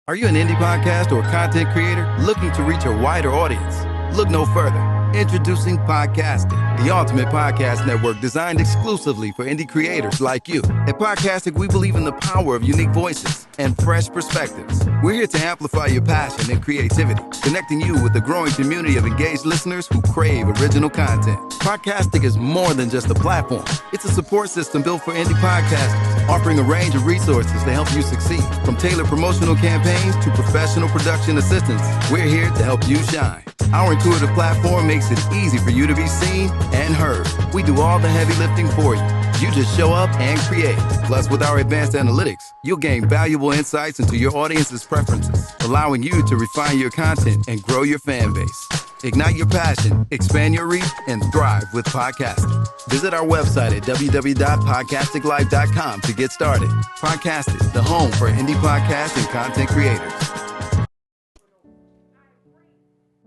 Are you an indie podcast or content creator looking to reach a wider audience? Look no further. Introducing Podcastic, the ultimate podcast network designed exclusively for indie creators like you. At Podcastic, we believe in the power of unique voices and fresh perspectives. We're here to amplify your passion and creativity, connecting you with a growing community of engaged listeners who crave original content. Podcastic is more than just a platform. It's a support system built for indie podcasters, offering a range of resources to help you succeed. From tailored promotional campaigns to professional production assistance, we're here to help you shine. Our intuitive platform makes it easy for you to be seen and heard. We do all the heavy lifting for you. You just show up and create. Plus, with our advanced analytics, you'll gain valuable insights into your audience's preferences, allowing you to refine your content and grow your fan base. Ignite your passion, expand your reach, and thrive with podcasting. Visit our website at www.podcasticlife.com to get started. Podcasting, the home for indie podcasts and content creators.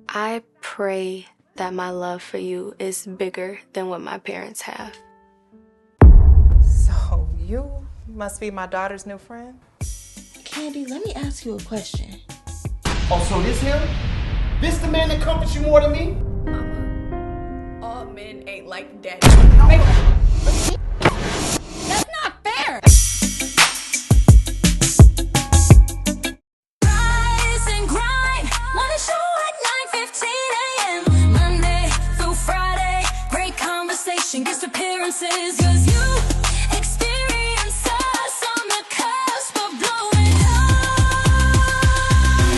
I pray that my love for you is bigger than what my parents have. So you must be my daughter's new friend? Candy, let me ask you a question. Oh, so this him? This the man that comforts you more than me? Mama, all men ain't like daddy. That's not fair! Rise and grind, wanna show at 9:15 a.m. Monday through Friday, great conversation, guest appearances, 'cause you experience us on the cusp of blowing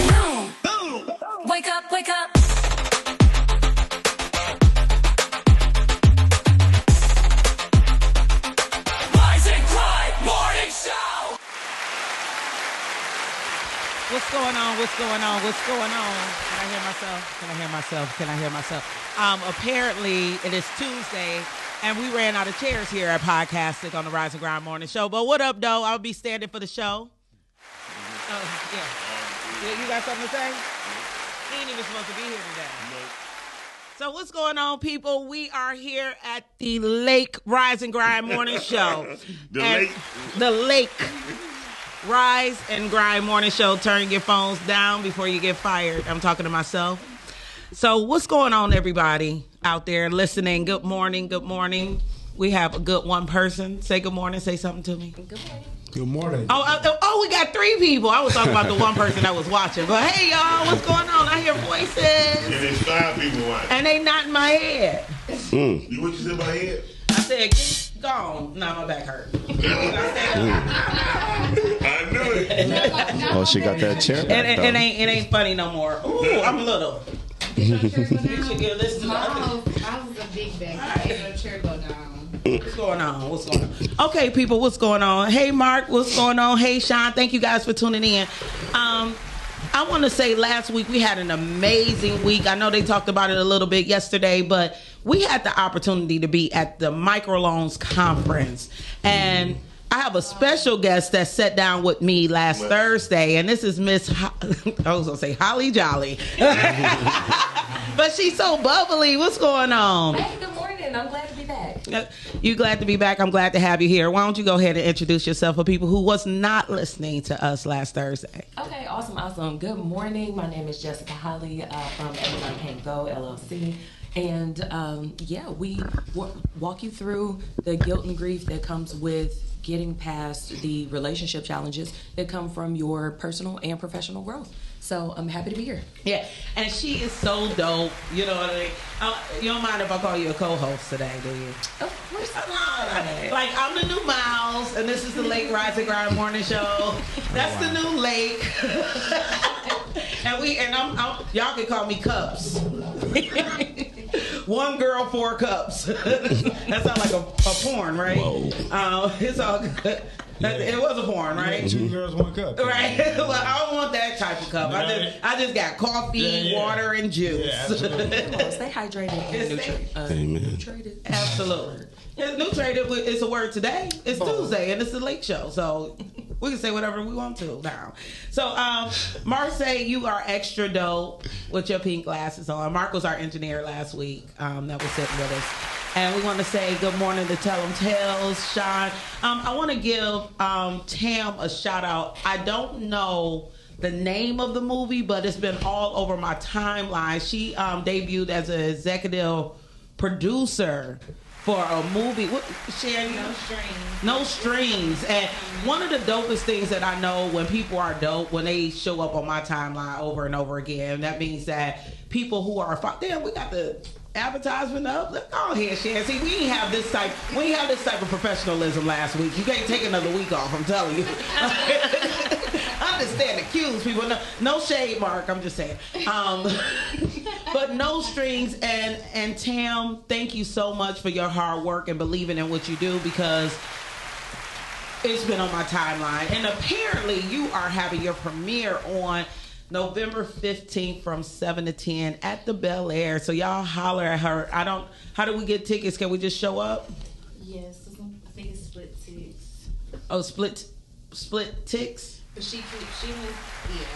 up. Boom! Wake up, wake up. Rise and grind, morning show. What's going on? What's going on? What's going on? Can I hear myself? Can I hear myself? Can I hear myself? Apparently, it is Tuesday, and we ran out of chairs here at Podcastic on the Rise and Grind Morning Show. But what up, though? I'll be standing for the show. Oh, yeah. You got something to say? He ain't even supposed to be here today. So what's going on, people? We are here at the Lake Rise and Grind Morning Show. The Lake Rise and Grind Morning Show. Turn your phones down before you get fired. I'm talking to myself. So what's going on, everybody out there listening? Good morning. Good morning. We have a good one person. Say good morning. Say something to me. Good morning. Good morning. Oh, we got 3 people. I was talking about the one person that was watching. But hey, y'all, what's going on? I hear voices. And there's 5 people watching. And they not in my head. You what you said in my head? I said, get gone. Now my back hurt. I knew it. Oh, she got that chair back, It ain't funny no more. Ooh, I'm little. You should get listen to the other. I was a big bag. I made a chair go down. What's going on? What's going on? Okay, people, what's going on? Hey, Mark, what's going on? Hey, Sean, thank you guys for tuning in. I want to say last week we had an amazing week. I know they talked about it a little bit yesterday, but we had the opportunity to be at the Microloans Conference. And I have a special guest that sat down with me last Thursday, and this is Miss I was going to say Holly Jolly. But she's so bubbly. What's going on? Hey, good morning. I'm glad to be back. You glad to be back? I'm glad to have you here. Why don't you go ahead and introduce yourself for people who was not listening to us last Thursday? Okay, awesome. Good morning. My name is Jessi Holley from Amazon Can't Go, LLC. And we walk you through the guilt and grief that comes with getting past the relationship challenges that come from your personal and professional growth. So I'm happy to be here. Yeah, and she is so dope. You know what I mean? You don't mind if I call you a co-host today, do you? Of course not. Like, I'm the new Miles, and this is the Lake Rise and Grind Morning Show. That's the new Lake. and I'm y'all can call me Cups. 1 girl, 4 cups. That sounds like a porn, right? Whoa. It's all good. Yeah. It was a porn, right? Yeah, 2 girls, 1 cup. Right. Well, I don't want that type of cup. I just got coffee, water, and juice. Yeah, absolutely. Stay hydrated and nutrated. Absolutely. Nutrated is a word today. It's Tuesday, and it's the Lake Show, so we can say whatever we want to now. So, Marseille, you are extra dope with your pink glasses on. Mark was our engineer last week that was sitting with us. And we want to say good morning to Tell 'em Tales, Sean. I want to give Tam a shout out. I don't know the name of the movie, but it's been all over my timeline. She debuted as an executive producer for a movie. Sherry? No Strings. No Strings. And one of the dopest things that I know when people are dope, when they show up on my timeline over and over again, that means that people who are damn, we got the advertisement up. Go ahead, Sherry. See, we ain't have this type of professionalism last week. You can't take another week off, I'm telling you. I understand the cues, people. No shade, Mark. I'm just saying. But No Strings and Tam, thank you so much for your hard work and believing in what you do, because it's been on my timeline. And apparently you are having your premiere on November 15th from 7 to 10 at the Bel Air. So y'all holler at her. How do we get tickets? Can we just show up? Yes, I think it's Split Ticks. Oh, Split Ticks? But she was,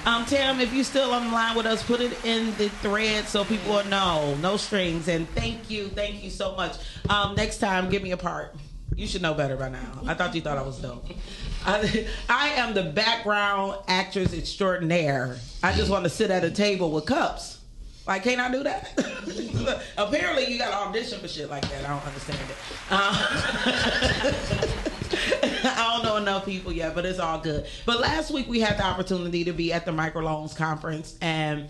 yeah. Tam, if you still on the line with us, put it in the thread so people will know. No Strings. And thank you so much. Next time, give me a part. You should know better by now. I thought you thought I was dope. I am the background actress extraordinaire. I just want to sit at a table with cups. Like, can't I do that? Apparently, you got to audition for shit like that. I don't understand it. I don't know enough people yet, but it's all good. But last week, we had the opportunity to be at the Microloans Conference, and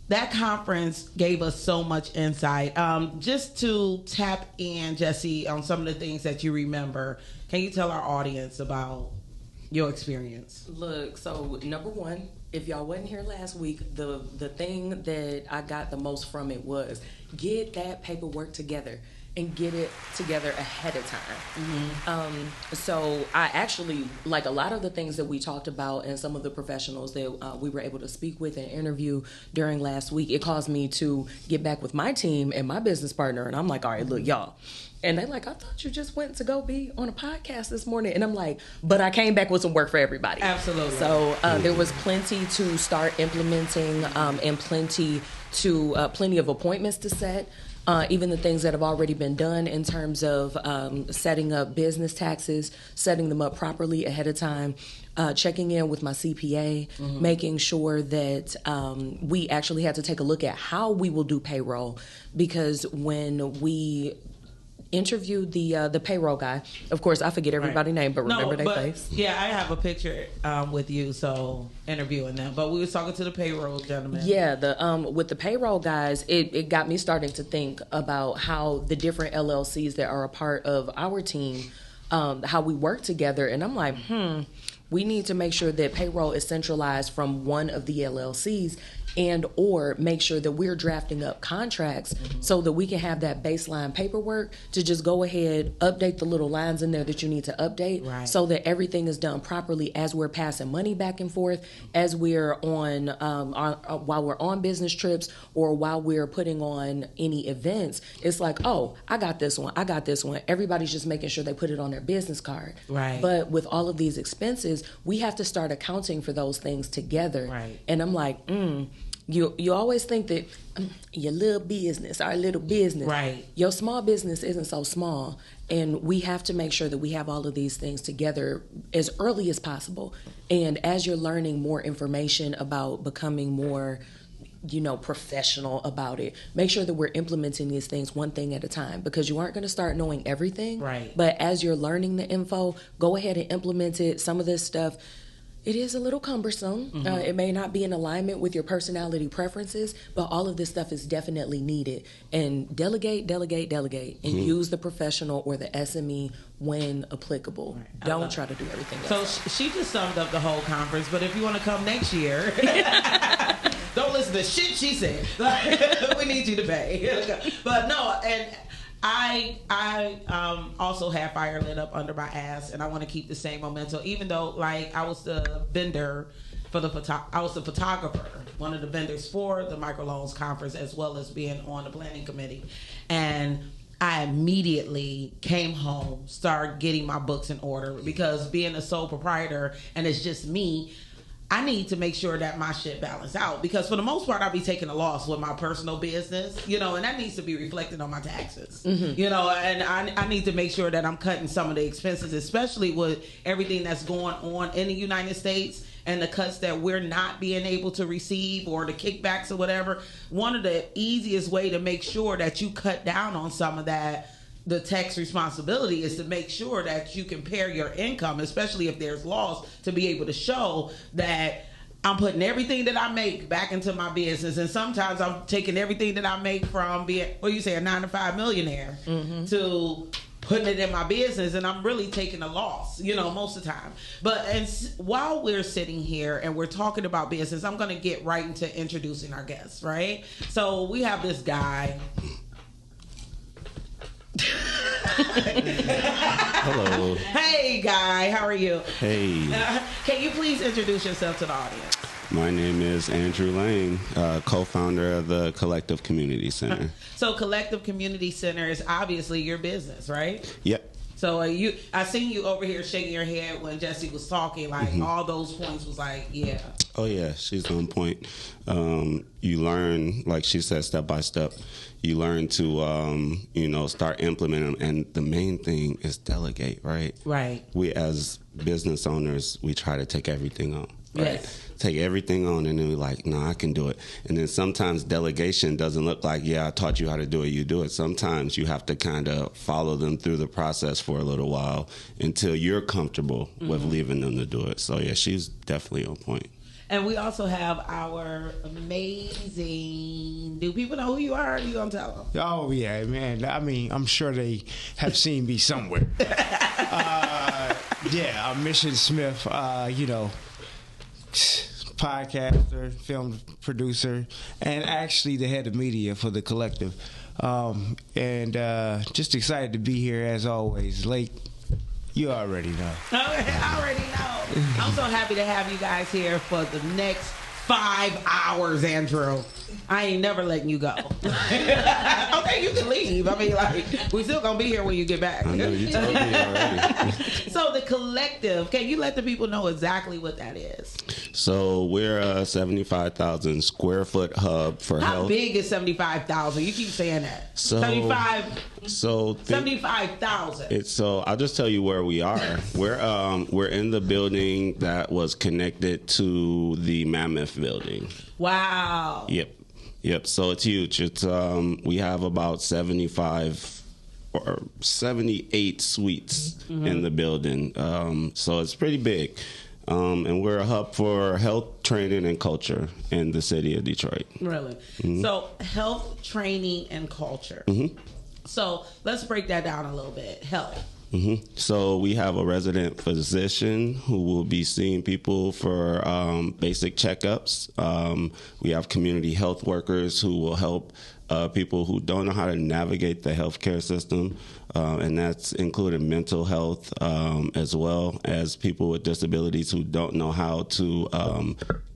that conference gave us so much insight. Just to tap in, Jessi, on some of the things that you remember, can you tell our audience about your experience? Look, so number one, if y'all wasn't here last week, the thing that I got the most from it was get that paperwork together and get it together ahead of time. So I actually, like a lot of the things that we talked about and some of the professionals that we were able to speak with and interview during last week, it caused me to get back with my team and my business partner. And I'm like, all right, look, y'all. And they're like, I thought you just went to go be on a podcast this morning. And I'm like, but I came back with some work for everybody. Absolutely. So there was plenty to start implementing and plenty of appointments to set. Even the things that have already been done in terms of setting up business taxes, setting them up properly ahead of time, checking in with my CPA, making sure that we actually had to take a look at how we will do payroll, because when we interviewed the payroll guy, of course I forget everybody's name, but remember their face. Yeah, I have a picture with you, so interviewing them. But we was talking to the payroll gentleman. Yeah, with the payroll guys, it got me starting to think about how the different LLCs that are a part of our team, how we work together, and I'm like, we need to make sure that payroll is centralized from one of the LLCs, and or make sure that we're drafting up contracts so that we can have that baseline paperwork to just go ahead, update the little lines in there that you need to update, so that everything is done properly as we're passing money back and forth, as we're on while we're on business trips, or while we're putting on any events. It's like, oh, I got this one. Everybody's just making sure they put it on their business card. Right. But with all of these expenses, we have to start accounting for those things together. Right. And I'm like, You always think that your little business, our little business, right? Your small business isn't so small, and we have to make sure that we have all of these things together as early as possible. And as you're learning more information about becoming more, professional about it, make sure that we're implementing these things one thing at a time, because you aren't going to start knowing everything. Right. But as you're learning the info, go ahead and implement it. Some of this stuff, it is a little cumbersome. It may not be in alignment with your personality preferences, but all of this stuff is definitely needed. And delegate, and use the professional or the SME when applicable. Right. Don't try to do everything else. So she just summed up the whole conference, but if you want to come next year, don't listen to shit she said. We need you to pay. But no, and I also have fire lit up under my ass, and I want to keep the same momentum, even though, like, I was the vendor for I was the photographer, one of the vendors for the Microloans Conference, as well as being on the planning committee. And I immediately came home, started getting my books in order, because being a sole proprietor and it's just me, I need to make sure that my shit balance out, because for the most part, I'll be taking a loss with my personal business, you know, and that needs to be reflected on my taxes, you know, and I need to make sure that I'm cutting some of the expenses, especially with everything that's going on in the United States and the cuts that we're not being able to receive, or the kickbacks or whatever. One of the easiest way to make sure that you cut down on some of that, the tax responsibility, is to make sure that you compare your income, especially if there's loss, to be able to show that I'm putting everything that I make back into my business. And sometimes I'm taking everything that I make from being, what you say, a 9-to-5 millionaire, to putting it in my business, and I'm really taking a loss, you know, most of the time. But while we're sitting here and we're talking about business, I'm going to get right into introducing our guests, right? So we have this guy. Hello. Hey, Guy. How are you? Hey. Can you please introduce yourself to the audience? My name is Andrew Layne, co-founder of the Collective Community Center. So Collective Community Center is obviously your business, right? Yep. So I seen you over here shaking your head when Jessi was talking, like all those points was like, yeah. Oh yeah, she's on point. You learn, like she said, step by step. You learn to, start implementing them. And the main thing is delegate, right? Right. We as business owners, we try to take everything on. Right? Yes. Take everything on, and then we're like, no, I can do it. And then sometimes delegation doesn't look like, yeah, I taught you how to do it, you do it. Sometimes you have to kind of follow them through the process for a little while until you're comfortable with leaving them to do it. So yeah, she's definitely on point. And we also have our amazing, do people know who you are? Or are you going to tell them? Oh, yeah, man. I mean, I'm sure they have seen me somewhere. I'm Mission Smith, podcaster, film producer, and actually the head of media for the Collective. Just excited to be here as always. Late, you already know. I already know. I'm so happy to have you guys here for the next 5 hours, Andrew. I ain't never letting you go. Okay, you can leave. I mean, like, we still gonna be here when you get back. I know, you told me already. So the Collective, can you let the people know exactly what that is? So we're a 75,000 square foot hub for health. How big is 75,000? You keep saying that. 75,000. So I'll just tell you where we are. We're in the building that was connected to the Mammoth building. Wow. Yep. So it's huge. It's we have about 75 or 78 suites in the building. So it's pretty big. And we're a hub for health, training, and culture in the city of Detroit. Really? So health, training, and culture. So let's break that down a little bit. Health. So we have a resident physician who will be seeing people for basic checkups. We have community health workers who will help people who don't know how to navigate the healthcare system, and that's including mental health, as well as people with disabilities who don't know how to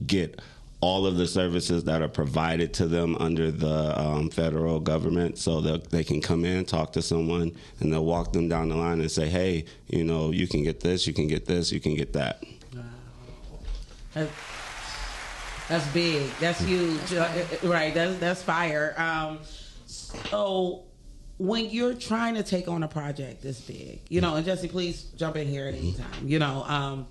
get all of the services that are provided to them under the federal government, so that they can come in, talk to someone, and they'll walk them down the line and say, hey, you can get this, you can get this, you can get that. Wow. That's big. That's huge. Right. That's fire. So when you're trying to take on a project this big, and Jessi, please jump in here at any time,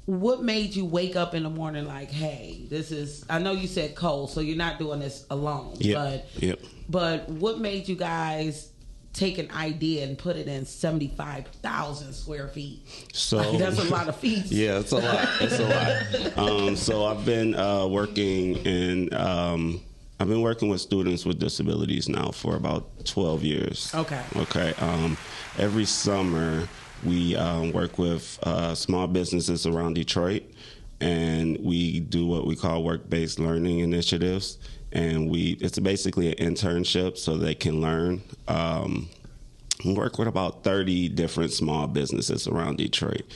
what made you wake up in the morning like, hey, this is, I know you said cold, so you're not doing this alone. But what made you guys take an idea and put it in 75,000 square feet? So that's a lot of feet. Yeah, it's a lot. It's a lot. So I've been working with students with disabilities now for about 12 years. Okay. Every summer, we work with small businesses around Detroit, and we do what we call work-based learning initiatives. And it's basically an internship so they can learn. We work with about 30 different small businesses around Detroit.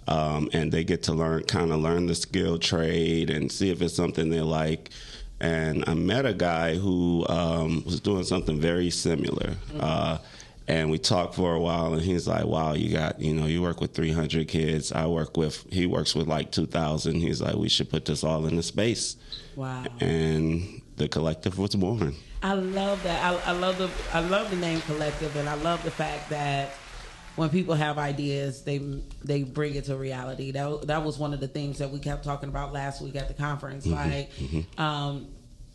And they get to learn the skill trade and see if it's something they like. And I met a guy who was doing something very similar. And we talked for a while, and he's like, wow, you work with 300 kids. He works with like 2,000. He's like, we should put this all into space. Wow. And the collective was born. I love that. I love the name Collective, and I love the fact that when people have ideas, they bring it to reality. That was one of the things that we kept talking about last week at the conference.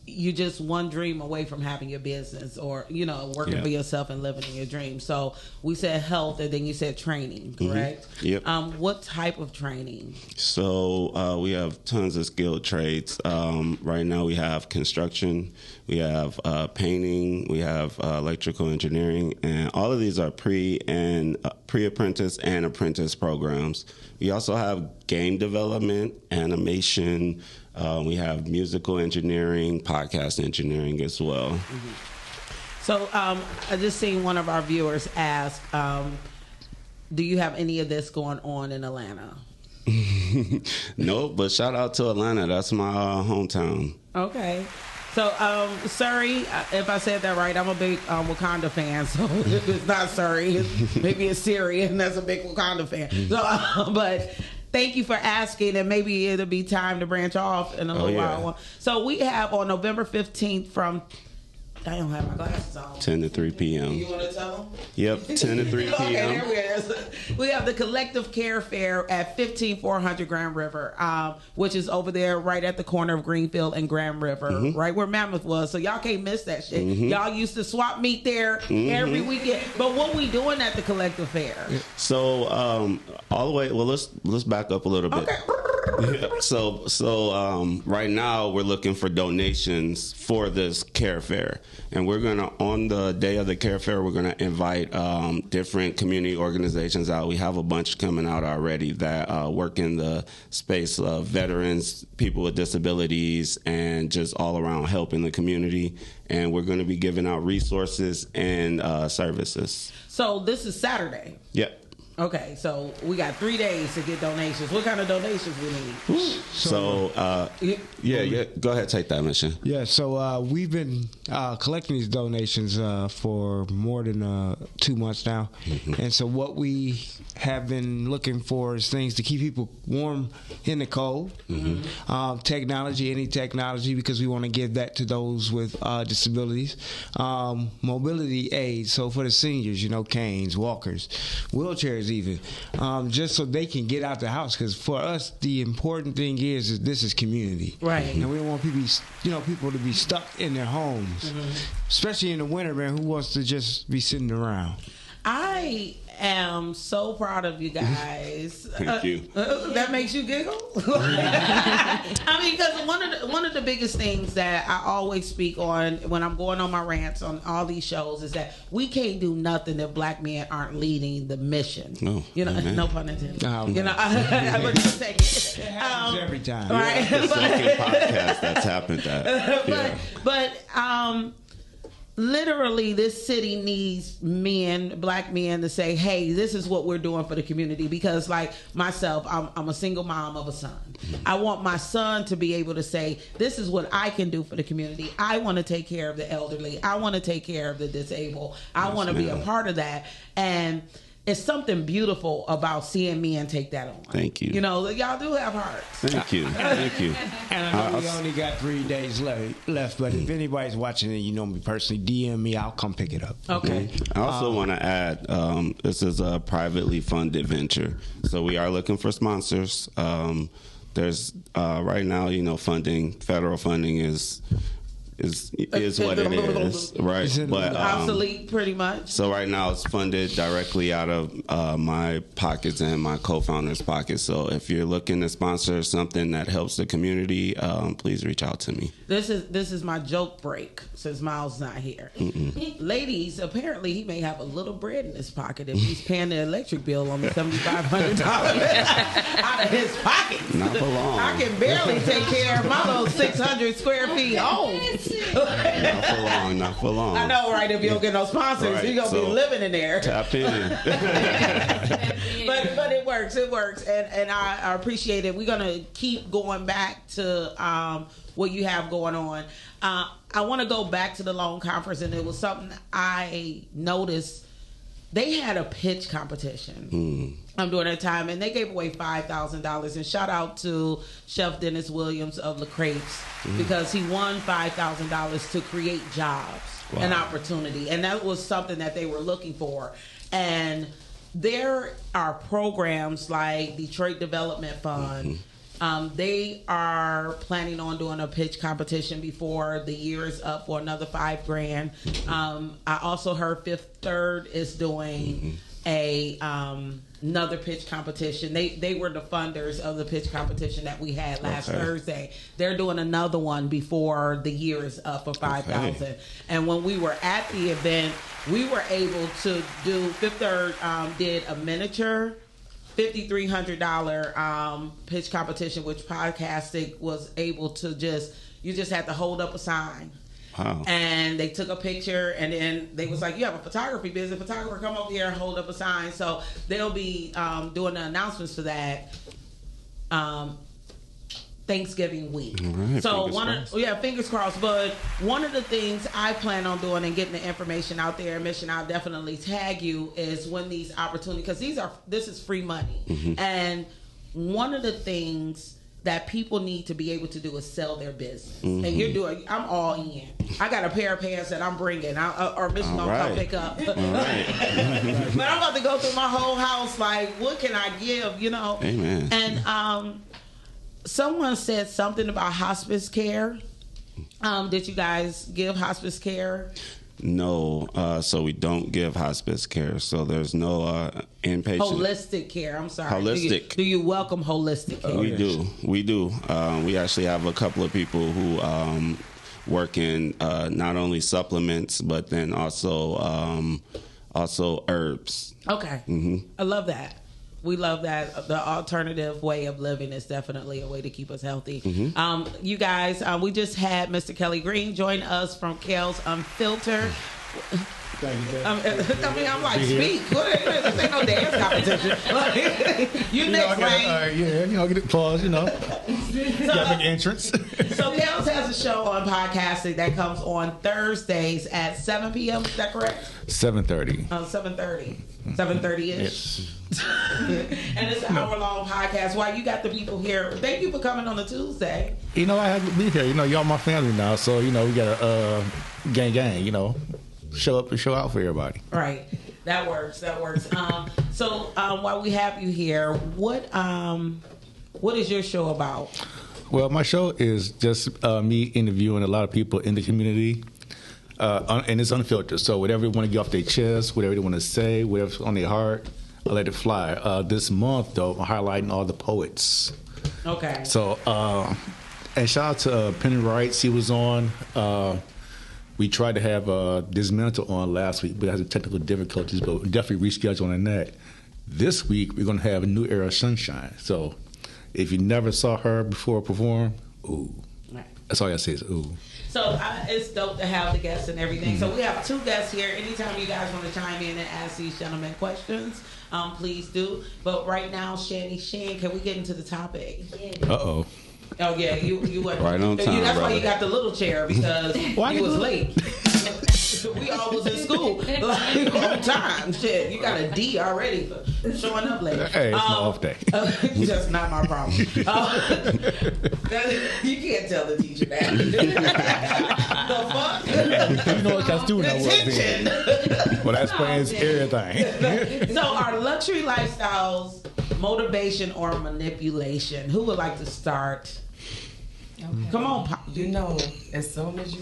You're just one dream away from having your business, or working for yourself and living in your dream. So we said health, and then you said training, correct? Yep. What type of training? So we have tons of skilled trades. Right now we have construction, we have painting, we have electrical engineering, and all of these are pre-apprentice and apprentice programs. We also have game development, animation. We have musical engineering, podcast engineering as well. So I just seen one of our viewers ask, do you have any of this going on in Atlanta? No, but shout out to Atlanta. That's my hometown. Okay. So, Surrey, if I said that right, I'm a big Wakanda fan. So it's not Surrey. Maybe it's Syria, and that's a big Wakanda fan. So, but thank you for asking, and maybe it'll be time to branch off in a little while. So we have on November 15th from, I don't have my glasses on. 10 to 3 p.m. You want to tell them? Yep, 10 to 3 p.m. Okay, there we are. We have the Collective Care Fair at 15400 Grand River, which is over there right at the corner of Greenfield and Grand River, right where Mammoth was. So y'all can't miss that shit. Y'all used to swap meet there every weekend. But what we doing at the Collective Fair? So all the way. Well, let's back up a little bit. Okay. So right now we're looking for donations for this care fair, and we're gonna, on the day of the care fair, we're gonna invite different community organizations out. We have a bunch coming out already that work in the space of veterans, people with disabilities, and just all around helping the community. And we're going to be giving out resources and services. So this is Saturday. Yep. Okay, so we got 3 days to get donations. What kind of donations we need? So go ahead, take that, Mission. Yeah, so we've been collecting these donations for more than 2 months now. And so what we have been looking for is things to keep people warm in the cold. Technology, any technology, because we want to give that to those with disabilities. Mobility aids, so for the seniors, canes, walkers, wheelchairs even, just so they can get out the house. Because for us, the important thing is this is community, right? And we don't want people to be stuck in their homes, especially in the winter. Man, who wants to just be sitting around? I am so proud of you guys. Thank you. That makes you giggle? I mean, because one of the biggest things that I always speak on when I'm going on my rants on all these shows is that we can't do nothing if black men aren't leading the mission. No, no pun intended. I would just take it. It happens every time. Right? The second podcast that's happened that. But literally, this city needs black men, to say, hey, this is what we're doing for the community. Because like myself, I'm a single mom of a son. I want my son to be able to say, this is what I can do for the community. I want to take care of the elderly. I want to take care of the disabled. I want to be a part of that. And it's something beautiful about seeing men take that on. Thank you. Y'all do have hearts. Thank you. Thank you. And I know we only got 3 days left, but if anybody's watching and you know me personally, DM me, I'll come pick it up. Okay. I also want to add, this is a privately funded venture, so we are looking for sponsors. There's right now, federal funding is what it is, right? But obsolete, pretty much. So right now it's funded directly out of my pockets and my co-founder's pockets. So if you're looking to sponsor something that helps the community, please reach out to me. This is my joke break since Miles not here. Ladies, apparently he may have a little bread in his pocket if he's paying the electric bill on the $7,500 out of his pocket. Not for long. I can barely take care of my little 600 square feet home. Not for long. I know, right? If you don't get no sponsors, right. you're gonna be living in there. Tap in. but it works, and I appreciate it. We're gonna keep going back to what you have going on. I want to go back to the loan conference, and it was something I noticed they had a pitch competition during that time, and they gave away $5,000. And shout out to Chef Dennis Williams of La Crepes because he won $5,000 to create jobs and opportunity, and that was something that they were looking for. And there are programs like Detroit Development Fund. They are planning on doing a pitch competition before the year is up for another $5,000. I also heard Fifth Third is doing another pitch competition. They were the funders of the pitch competition that we had last Thursday. They're doing another one before the year is up for $5,000. And when we were at the event, we were able to do Fifth Third did a miniature $5,300 pitch competition, which Podcastic was able to you just had to hold up a sign. Wow. And they took a picture, and then they was like, you have a photography business, photographer, come over here and hold up a sign. So they'll be doing the announcements for that Thanksgiving week. Right, so fingers crossed. But one of the things I plan on doing and getting the information out there, Mission, I'll definitely tag you, is when these opportunities, because this is free money. And one of the things that people need to be able to do is sell their business. And I'm all in. I got a pair of pants that I'm bringing, or Mission gonna come pick up. But I'm about to go through my whole house, like, what can I give, Amen. And someone said something about hospice care. Did you guys give hospice care? No, so we don't give hospice care. So there's no inpatient. Holistic care. I'm sorry. Holistic. Do you welcome holistic care? We do. We actually have a couple of people who work in not only supplements, but then also herbs. Okay. I love that. We love that. The alternative way of living is definitely a way to keep us healthy. You guys, we just had Mr. Kelly Greene join us from Kelz Unfiltered. I'm like, speak. This ain't no dance competition. You next, Layne. Get it paused, Got an entrance. So Kelz has a show on podcasting that comes on Thursdays at 7 p.m. Is that correct? 7:30. 7:30. 7:30-ish. Yes. And it's an hour-long podcast. While you got the people here, thank you for coming on a Tuesday. I have to be here. Y'all my family now, so we got a gang. Show up and show out for everybody. Right. That works. So while we have you here, what is your show about? Well, my show is just me interviewing a lot of people in the community, and it's unfiltered. So whatever they want to get off their chest, whatever they want to say, whatever's on their heart, I let it fly. This month, though, I'm highlighting all the poets. Okay. So, and shout out to Penny Wright. She was on. We tried to have Dismantle on last week, but it has technical difficulties, but we'll definitely rescheduling that. This week, we're going to have a New Era Sunshine. So if you never saw her before perform, ooh. Right. That's all I say is ooh. So it's dope to have the guests and everything. So we have two guests here. Anytime you guys want to chime in and ask these gentlemen questions, please do. But right now, Shani, can we get into the topic? Uh-oh. Oh, yeah, you went right on time. That's why you got the little chair, because you was late. We all was in school on time. Shit, you got a D already for showing up late. Hey, it's my off day. That's not my problem. You can't tell the teacher that. The fuck? You know what that's doing? Attention. Well, that explains everything. So, are luxury lifestyles motivation or manipulation? Who would like to start? Okay. Come on, Pop. As soon as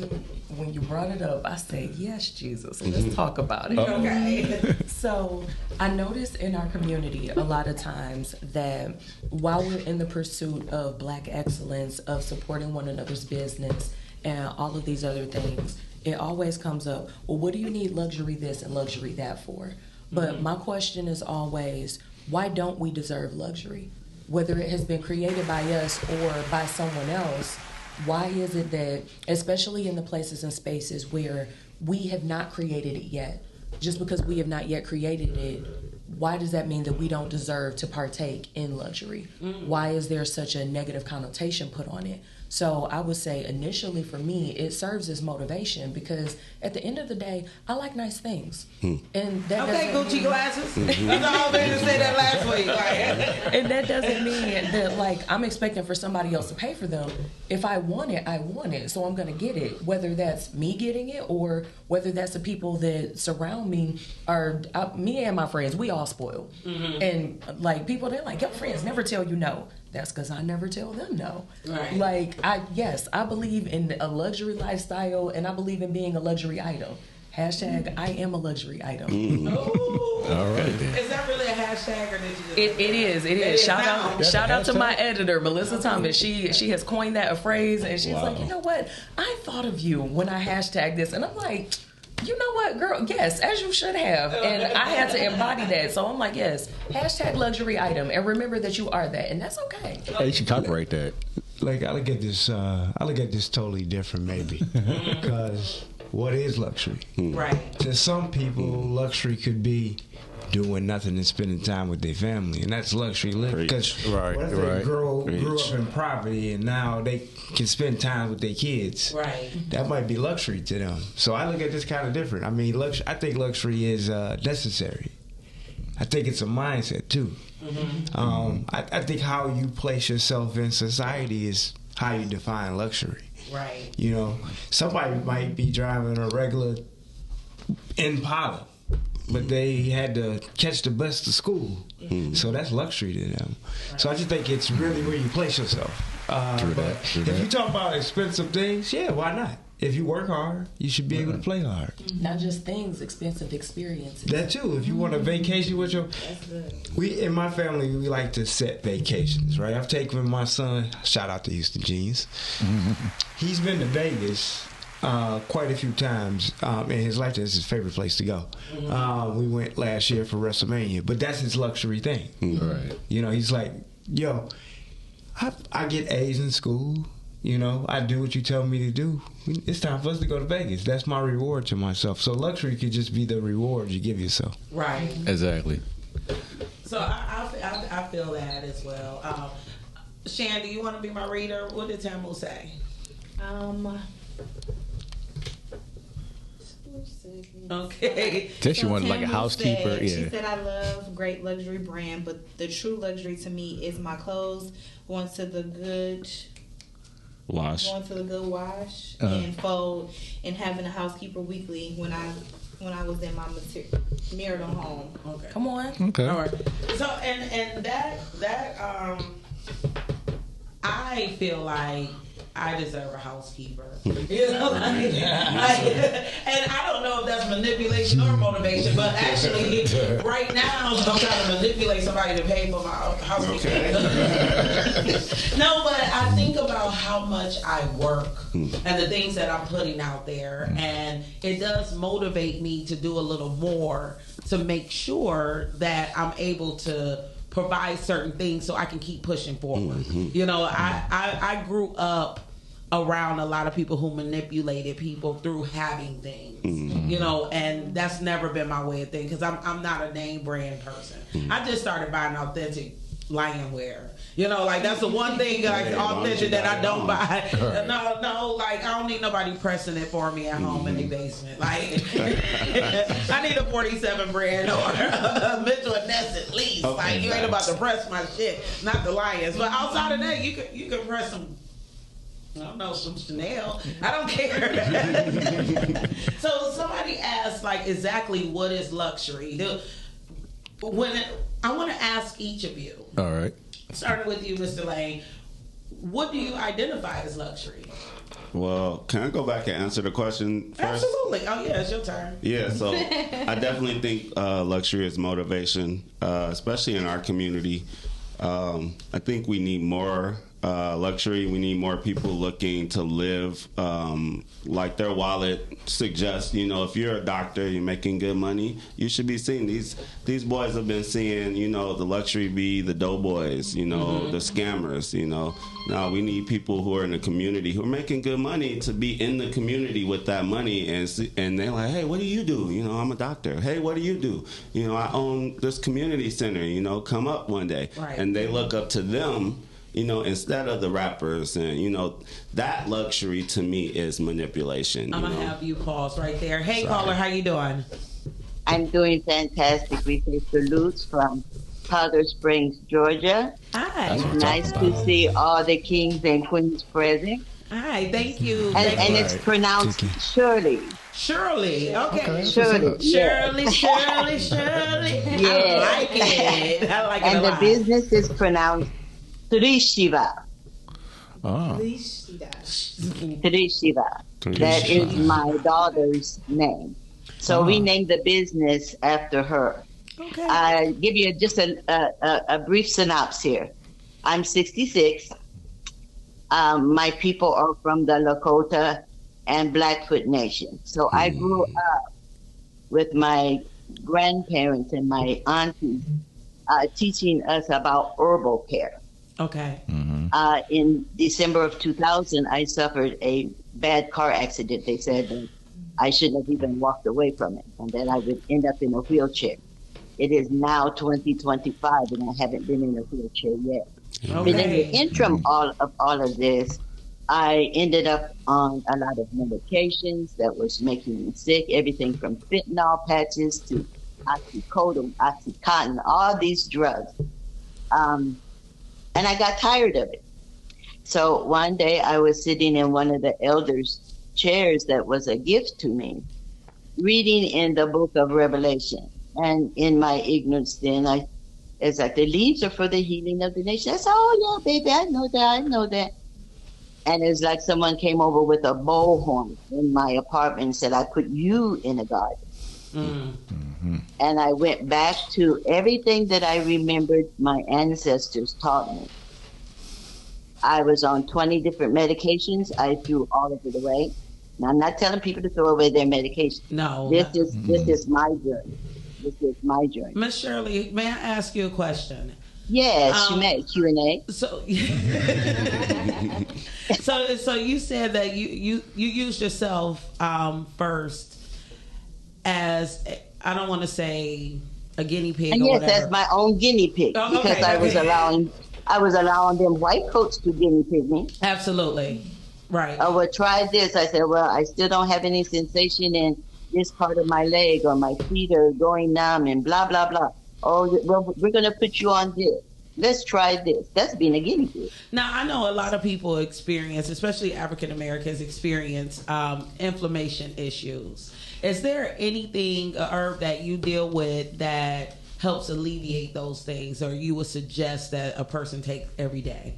when you brought it up, I said, yes, Jesus, let's talk about it. Okay. So I noticed in our community a lot of times that while we're in the pursuit of Black excellence, of supporting one another's business and all of these other things, it always comes up, well, what do you need luxury this and luxury that for? But my question is always, why don't we deserve luxury? Whether it has been created by us or by someone else, why is it that, especially in the places and spaces where we have not created it yet, just because we have not yet created it, why does that mean that we don't deserve to partake in luxury? Why is there such a negative connotation put on it? So I would say initially for me, it serves as motivation because at the end of the day, I like nice things. And that okay, Gucci glasses. That's all they to say that last week. And that doesn't mean that like I'm expecting for somebody else to pay for them. If I want it, I want it. So I'm going to get it, whether that's me getting it or whether that's the people that surround me are me and my friends. We all spoiled. And like people, they're like, your friends never tell you no. That's because I never tell them no. Right. Like, I believe in a luxury lifestyle and I believe in being a luxury item. Hashtag I am a luxury item. All right. Is that really a hashtag or did you just It is. Shout out to my editor, Melissa Thomas. She has coined that a phrase and she's like, you know what? I thought of you when I hashtagged this. And I'm like, you know what, girl? Yes, as you should have. And I had to embody that. So I'm like, yes, hashtag luxury item. And remember that you are that. And that's okay. Hey, you should copyright that. Like, I look at this totally different maybe. Because what is luxury? Right. To some people, luxury could be doing nothing and spending time with their family, and that's luxury living. Because what if they grew up in poverty and now they can spend time with their kids? Right. That might be luxury to them. So I look at this kind of different. I mean, I think luxury is necessary. I think it's a mindset too. I think how you place yourself in society is how you define luxury. Right. You know, somebody might be driving a regular Impala, but they had to catch the bus to school. So that's luxury to them. So I just think it's really where you place yourself. But if you talk about expensive things, yeah, why not? If you work hard, you should be able to play hard. Not just things, expensive experiences. That too. If you want a vacation with your... We, in my family, we like to set vacations, right? I've taken my son, shout out to Houston Jeans. He's been to Vegas quite a few times in his life. That's his favorite place to go. We went last year for WrestleMania, but that's his luxury thing. Right. You know, he's like, yo, I get A's in school. You know, I do what you tell me to do. It's time for us to go to Vegas. That's my reward to myself. So luxury could just be the reward you give yourself. Right. Exactly. So I feel that as well. Shan, do you want to be my reader? What did Tamu say? Okay. She wanted like a housekeeper. She said, I love great luxury brand, but the true luxury to me is my clothes going to the good wash and fold, and having a housekeeper weekly when I was in my marital home. Okay. Come on. Okay. All right. So and that I feel like I deserve a housekeeper. You know, and I don't know if that's manipulation or motivation, but actually, right now, I'm trying to manipulate somebody to pay for my housekeeper. Okay. No, but I think about how much I work and the things that I'm putting out there, and it does motivate me to do a little more to make sure that I'm able to provide certain things so I can keep pushing forward. You know, I grew up around a lot of people who manipulated people through having things, you know, and that's never been my way of thinking because I'm not a name brand person. I just started buying authentic lion wear. You know, like that's the one thing like authentic that I don't buy. No, like I don't need nobody pressing it for me at home in the basement. Like I need a 47 brand or a Mitchell & Ness at least. Okay, like you ain't about to press my shit, not the Lions. But outside of that, you can press some. I don't know, some Chanel. I don't care. So somebody asked, like, exactly what is luxury? I want to ask each of you. All right. Starting with you, Mr. Layne. What do you identify as luxury? Well, can I go back and answer the question first? Absolutely. Oh, yeah, it's your turn. Yeah, so I definitely think luxury is motivation, especially in our community. I think we need more luxury. We need more people looking to live like their wallet suggests. You know, if you're a doctor, you're making good money, you should be seeing these boys have been seeing, you know, the luxury be the doughboys, you know, the scammers, you know. Now we need people who are in the community who are making good money to be in the community with that money, and they're like, hey, what do you do? You know, I'm a doctor. Hey, what do you do? You know, I own this community center, you know, come up one day. Right. And they look up to them, instead of the rappers, and that luxury to me is manipulation. I'm gonna have you pause right there. Hey, caller, how you doing? I'm doing fantastic. We say salutes from Powder Springs, Georgia. Hi. It's nice to see all the kings and queens present. Hi, thank you. And it's pronounced Shirley. Shirley. Okay. Shirley. Shirley, Shirley, Shirley. Yeah. I like it. I like it and a the lot. business is pronounced Trishiva. Trishiva. That is my daughter's name. So we named the business after her. Okay. I give you just a brief synopsis here. I'm 66. My people are from the Lakota and Blackfoot Nation. So I grew up with my grandparents and my aunties teaching us about herbal care. Okay. In December of 2000, I suffered a bad car accident. They said that I shouldn't have even walked away from it and that I would end up in a wheelchair. It is now 2025 and I haven't been in a wheelchair yet. Okay. But in the interim of all of this, I ended up on a lot of medications that was making me sick, everything from fentanyl patches to oxycodone, oxycontin, all these drugs. And I got tired of it. So one day I was sitting in one of the elders' chairs that was a gift to me, reading in the book of Revelation. And in my ignorance then, it's like the leaves are for the healing of the nation. I said, oh, yeah, baby, I know that. And it's like someone came over with a bullhorn in my apartment and said, I put you in a garden. And I went back to everything that I remembered my ancestors taught me. I was on 20 different medications. I threw all of it away. Now, I'm not telling people to throw away their medication. No. This is my journey. This is my journey. Miss Shirley, may I ask you a question? Yes, you may. Q&A. So, so you said that you used yourself first as, I don't want to say a guinea pig. And or yes, whatever. as my own guinea pig, because I was allowing them white coats to guinea pig me. Absolutely, right. I would try this. I said, well, I still don't have any sensation in this part of my leg, or my feet are going numb, and blah blah blah. Oh, well, we're going to put you on this. Let's try this. That's being a guinea pig. Now, I know a lot of people experience, especially African Americans, experience inflammation issues. Is there anything, a herb that you deal with that helps alleviate those things, or you would suggest that a person take every day?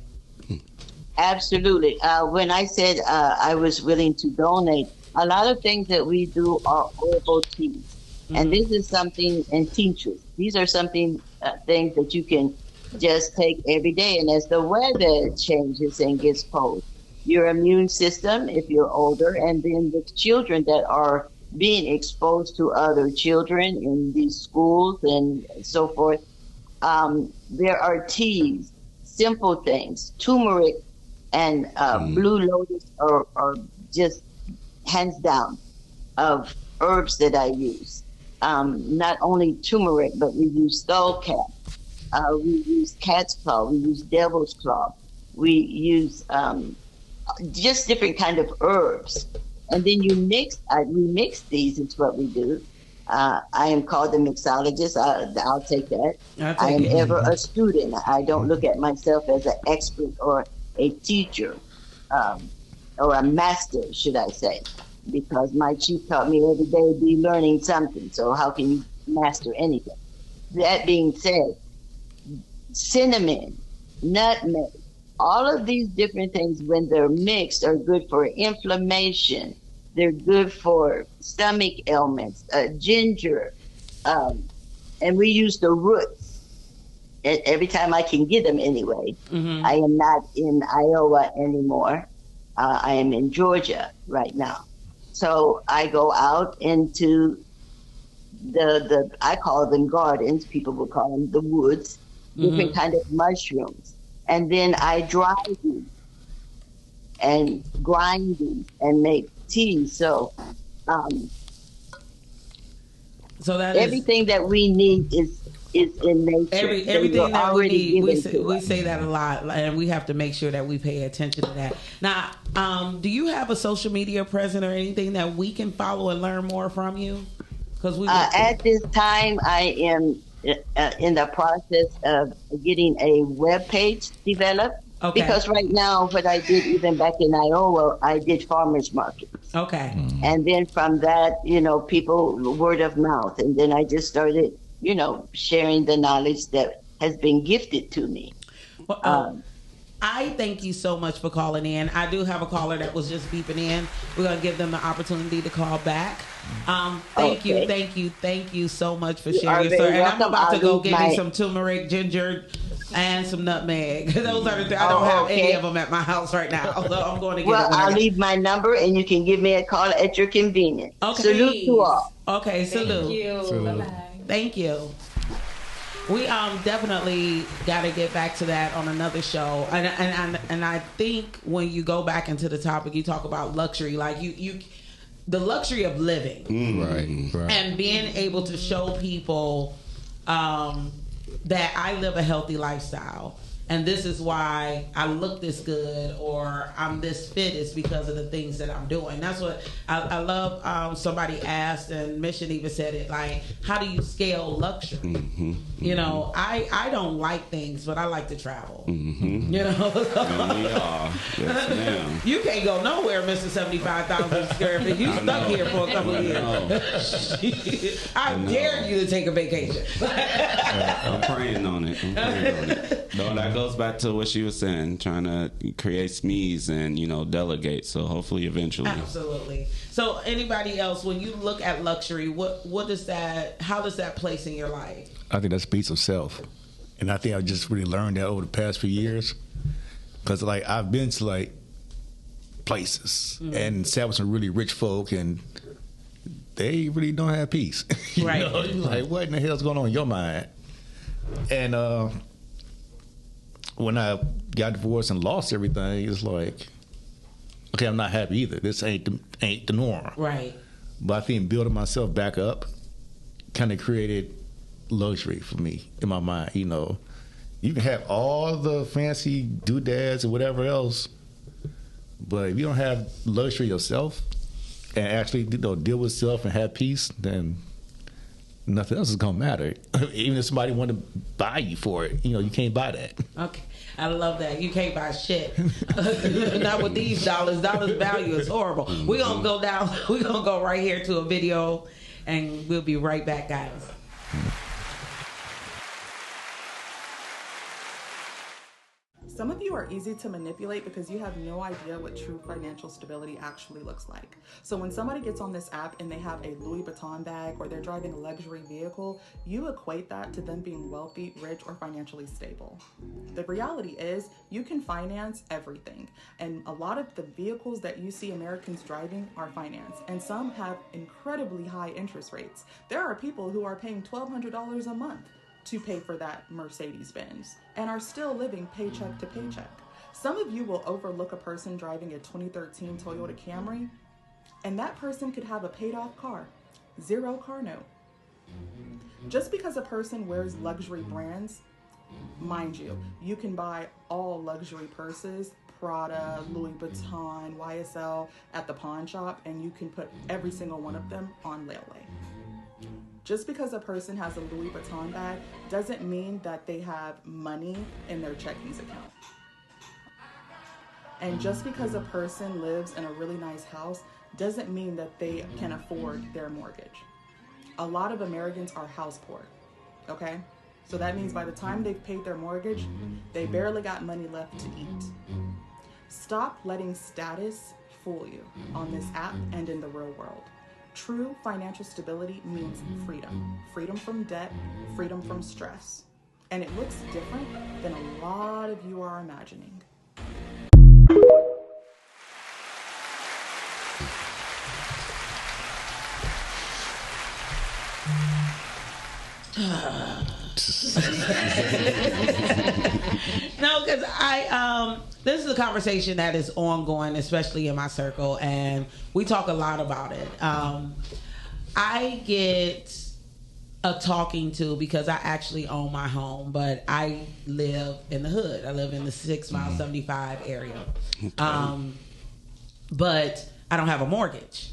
Absolutely. When I said I was willing to donate, a lot of things that we do are herbal teas. And this is something, and tinctures. These are something, things that you can just take every day. And as the weather changes and gets cold, your immune system, if you're older, and then the children that are being exposed to other children in these schools and so forth, there are teas, simple things, turmeric and blue lotus are just hands down of herbs that I use. Not only turmeric, but we use skullcap. We use cat's claw. We use devil's claw. We use just different kind of herbs. And then we mix these. It's what we do. I am called a mixologist. I'll take that. I am ever a student. I don't look at myself as an expert or a teacher or a master, should I say, because my chief taught me every day be learning something. So how can you master anything? That being said, cinnamon, nutmeg, all of these different things, when they're mixed, are good for inflammation. They're good for stomach ailments, ginger, and we use the roots every time I can get them anyway. I am not in Iowa anymore. I am in Georgia right now. So I go out into the I call them gardens, people will call them the woods, different kind of mushrooms. And then I dry these and grind these and make tea. So that everything that we need is is in nature. Everything that we need, we say that a lot, and we have to make sure that we pay attention to that. Now, do you have a social media presence or anything that we can follow and learn more from you? Because at this time, I am in the process of getting a web page developed. Okay. Because right now, what I did even back in Iowa, I did farmers markets. Okay. And then from that, people, word of mouth. And then I just started, sharing the knowledge that has been gifted to me. Well, I thank you so much for calling in. I do have a caller that was just beeping in. We're going to give them the opportunity to call back. Thank you so much for sharing your story. And I'm about to go get me some turmeric, ginger, and some nutmeg. Those are the things. I don't have any of them at my house right now, so I'm going to get them. I'll leave my number, and you can give me a call at your convenience. Okay. Salute to all. Okay, salute. Thank you. Bye-bye. Thank you. We definitely got to get back to that on another show, and I think when you go back into the topic, you talk about luxury, like the luxury of living, right, and being able to show people that I live a healthy lifestyle, and this is why I look this good or I'm this fit is because of the things that I'm doing. That's what I love. Somebody asked, and Mission even said it, like, how do you scale luxury? Mm-hmm. I don't like things, but I like to travel. Mm-hmm. We are. Yes, ma'am. You can't go nowhere, Mr. 75,000 square feet. You stuck here for a couple of years. I dare you to take a vacation. I'm praying on it. No, that goes back to what she was saying, trying to create SMEs and, delegate. So hopefully eventually. Absolutely. So anybody else, when you look at luxury, what is that, how does that place in your life? I think that's peace of self. And I think I just really learned that over the past few years. Because, I've been to, places and sat with some really rich folk, and they really don't have peace. Right. What in the hell's going on in your mind? And when I got divorced and lost everything, it's like, okay, I'm not happy either. This ain't the norm. Right. But I think building myself back up kind of created luxury for me in my mind. You can have all the fancy doodads and whatever else, but if you don't have luxury yourself and actually deal with self and have peace, then nothing else is gonna matter. Even if somebody want to buy you for it, you can't buy that. Okay, I love that. You can't buy shit. Not with these dollars. Dollars value is horrible. We're gonna go down. We're gonna go right here to a video, and we'll be right back, guys. Some of you are easy to manipulate because you have no idea what true financial stability actually looks like. So when somebody gets on this app and they have a Louis Vuitton bag or they're driving a luxury vehicle, you equate that to them being wealthy, rich, or financially stable. The reality is you can finance everything. And a lot of the vehicles that you see Americans driving are financed, and some have incredibly high interest rates. There are people who are paying $1,200 a month to pay for that Mercedes-Benz and are still living paycheck to paycheck. Some of you will overlook a person driving a 2013 Toyota Camry, and that person could have a paid off car, 0 car note. Just because a person wears luxury brands, mind you, you can buy all luxury purses, Prada, Louis Vuitton, YSL at the pawn shop, and you can put every single one of them on layaway. Just because a person has a Louis Vuitton bag doesn't mean that they have money in their checkings account. And just because a person lives in a really nice house doesn't mean that they can afford their mortgage. A lot of Americans are house poor, okay? So that means by the time they've paid their mortgage, they barely got money left to eat. Stop letting status fool you on this app and in the real world. True financial stability means freedom. Freedom from debt, freedom from stress. And it looks different than a lot of you are imagining. No, because this is a conversation that is ongoing, especially in my circle, and we talk a lot about it. I get a talking to, because I actually own my home, but I live in the hood. I live in the 6 Mile 75 area. Okay. But I don't have a mortgage.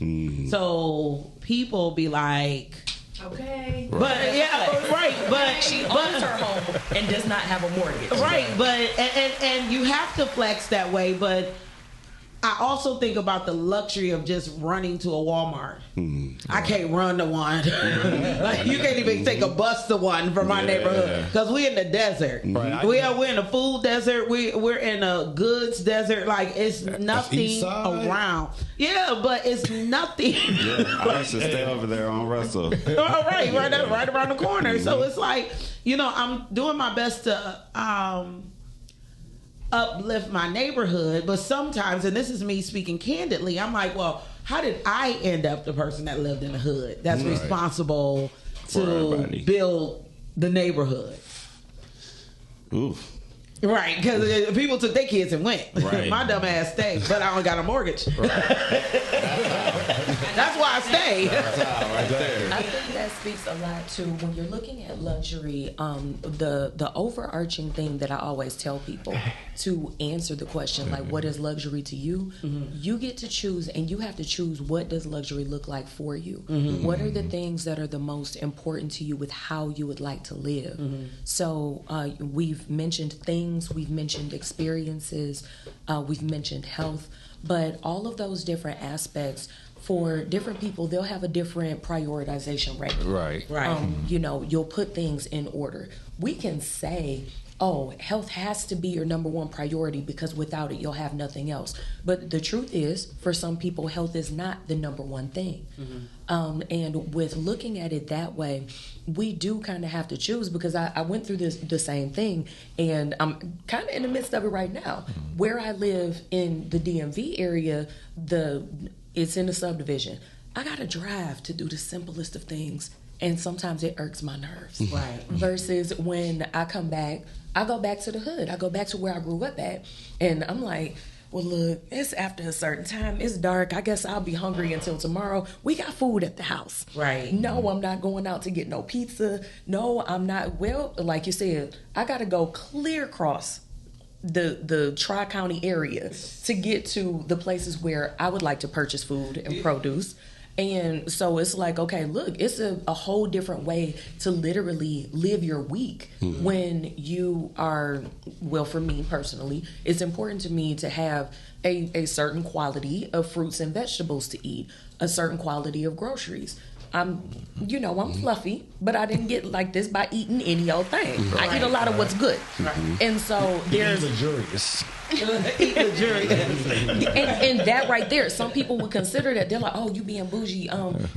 So people be like, okay. But yeah, right. But she owns her home and does not have a mortgage. Right, but and you have to flex that way, but I also think about the luxury of just running to a Walmart. I can't run to one. Like, you can't even take a bus to one from my neighborhood, because we're in the desert. Right. We're in a food desert. We're in a goods desert. Like, it's nothing around. Yeah, but it's nothing. Yeah, I used to stay over there on Russell. right around the corner. So it's like, I'm doing my best to uplift my neighborhood, but sometimes, and this is me speaking candidly, I'm like, well, how did I end up the person that lived in the hood that's responsible to build the neighborhood? Oof. Right, because people took their kids and went. Right. My dumb ass stayed, but I don't got a mortgage. Right. That's why I stay. Right there. I think that speaks a lot to when you're looking at luxury. The overarching thing that I always tell people to answer the question, like, what is luxury to you? You get to choose, and you have to choose, what does luxury look like for you? What are the things that are the most important to you with how you would like to live? So we've mentioned things. We've mentioned experiences, we've mentioned health, but all of those different aspects, for different people, they'll have a different prioritization rate. Right. You'll put things in order. We can say, oh, health has to be your number one priority, because without it, you'll have nothing else. But the truth is, for some people, health is not the number one thing. And with looking at it that way, we do kind of have to choose, because I went through the same thing, and I'm kind of in the midst of it right now. Where I live in the DMV area, it's in a subdivision. I got to drive to do the simplest of things, and sometimes it irks my nerves. Right. Versus when I come back, I go back to the hood. I go back to where I grew up at, and I'm like, well, look, it's after a certain time. It's dark. I guess I'll be hungry until tomorrow. We got food at the house. Right. No, I'm not going out to get no pizza. No, I'm not. Well, like you said, I got to go clear across the Tri-County area to get to the places where I would like to purchase food and produce. And so it's like, okay, look, it's a whole different way to literally live your week when you are, well, for me personally, it's important to me to have a certain quality of fruits and vegetables to eat, a certain quality of groceries. I'm fluffy, but I didn't get like this by eating any old thing. I eat a lot of what's good. And so there's luxurious. And that right there, some people would consider that. They're like, oh, you being bougie,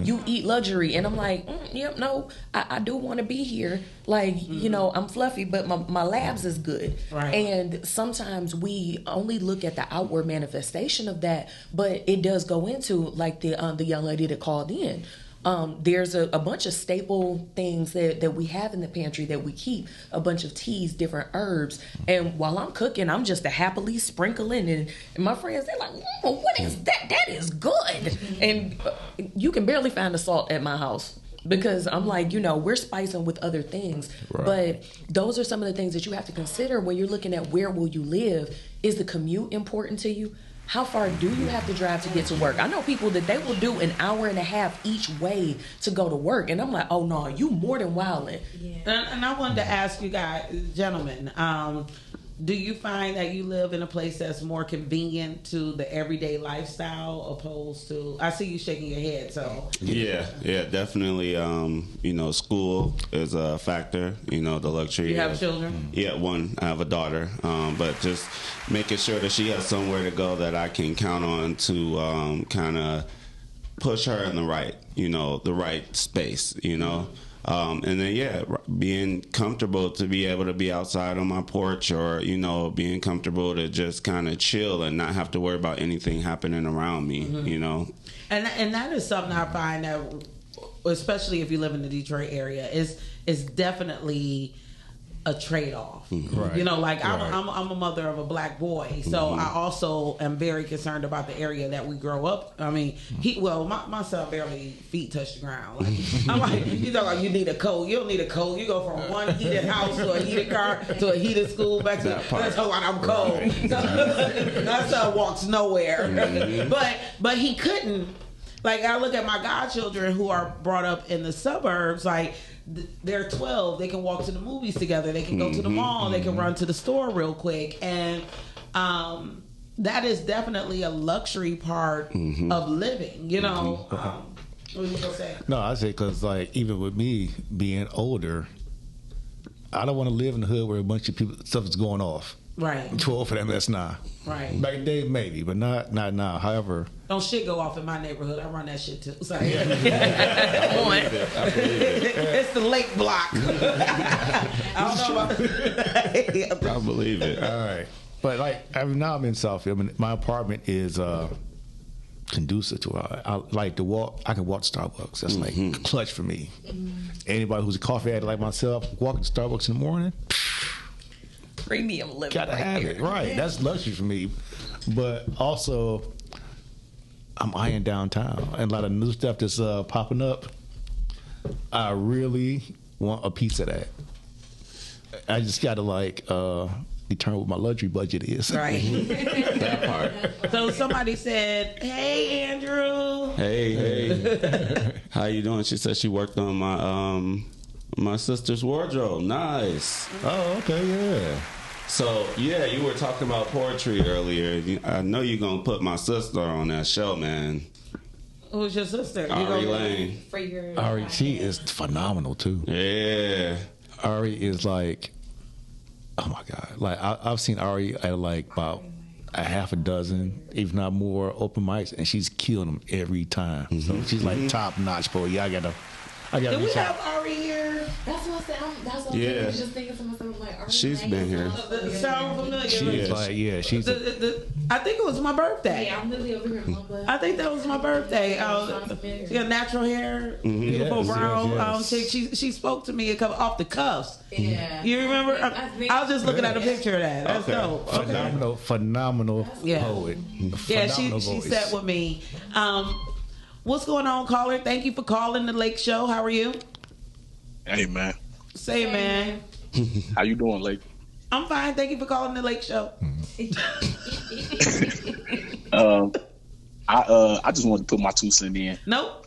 you eat luxury. And I'm like, no, I do want to be here. Like, I'm fluffy, but my labs is good. Right. And sometimes we only look at the outward manifestation of that, but it does go into, like the young lady that called in. There's a bunch of staple things that we have in the pantry that we keep, a bunch of teas, different herbs, and while I'm cooking, I'm just happily sprinkling, and my friends, they're like, what is that? That is good. And you can barely find the salt at my house, because I'm like, we're spicing with other things. Right. But those are some of the things that you have to consider when you're looking at where will you live. Is the commute important to you? How far do you have to drive to get to work? I know people that they will do an hour and a half each way to go to work. And I'm like, oh, no, you more than wildin'. Yeah. And I wanted to ask you guys, gentlemen, do you find that you live in a place that's more convenient to the everyday lifestyle opposed to, I see you shaking your head, so. Yeah, definitely. School is a factor, the luxury. You have children? Yeah, one. I have a daughter. But just making sure that she has somewhere to go that I can count on to kind of push her in the right space, and then, being comfortable to be able to be outside on my porch, or, being comfortable to just kind of chill and not have to worry about anything happening around me, And that is something I find that, especially if you live in the Detroit area, is definitely a trade-off. Right. You know, like Right. I'm a mother of a black boy, so I also am very concerned about the area that we grow up. I mean, my son barely feet touch the ground. Like, I'm like, you know, like you need a coat. You don't need a coat. You go from one heated house to a heated car to a heated school back to that's how I'm cold. Right. So, my son walks nowhere, but he couldn't. Like, I look at my godchildren who are brought up in the suburbs, like, they're 12. They can walk to the movies together. They can go to the mall. They can run to the store real quick. And that is definitely a luxury part of living, you know. What you gonna say? No, I say because, like, even with me being older, I don't want to live in the hood where a bunch of people, stuff is going off. Right. 12 for them, that's not. Right. Back in the day, maybe, but not now. However, don't shit go off in my neighborhood. I run that shit too. Sorry. I believe it. It's the lake block. I don't know about I believe it. All right. But, like, now I'm in Southfield. I mean, my apartment is conducive to it. I like to walk. I can walk to Starbucks. That's like clutch for me. Anybody who's a coffee addict like myself, walking to Starbucks in the morning, premium living. Gotta have it. Right. That's luxury for me. But also, I'm eyeing downtown and a lot of new stuff that's popping up. I really want a piece of that. I just gotta determine what my luxury budget is. Right. That part. So somebody said, "Hey, Andrew." Hey. How you doing? She said she worked on my sister's wardrobe. Nice. Oh, okay, yeah. So, yeah, you were talking about poetry earlier. I know you're going to put my sister on that show, man. Who's your sister? Andrew Layne. Ari, she is phenomenal, too. Yeah. Ari is like, oh, my God. Like, I've seen Ari at, about a half a dozen, if not more, open mics, and she's killing them every time. So she's, top notch, boy. Yeah, I gotta Did we have Ari here? That's what I said. That's what I was just thinking to myself. Like, Ari she's been here. Sound familiar? She's I think it was my birthday. Yeah, I'm literally over here. I think that was my birthday. She got natural hair, beautiful brown. Yes. She spoke to me off the cuffs. Yeah. You remember? I was just looking at a picture of that. That's dope. Phenomenal poet. Yeah, she sat with me. What's going on, caller? Thank you for calling the Lake Show. How are you? Hey, man. Say, man. How you doing, Lake? I'm fine. Thank you for calling the Lake Show. I just wanted to put my 2 cents in. Nope.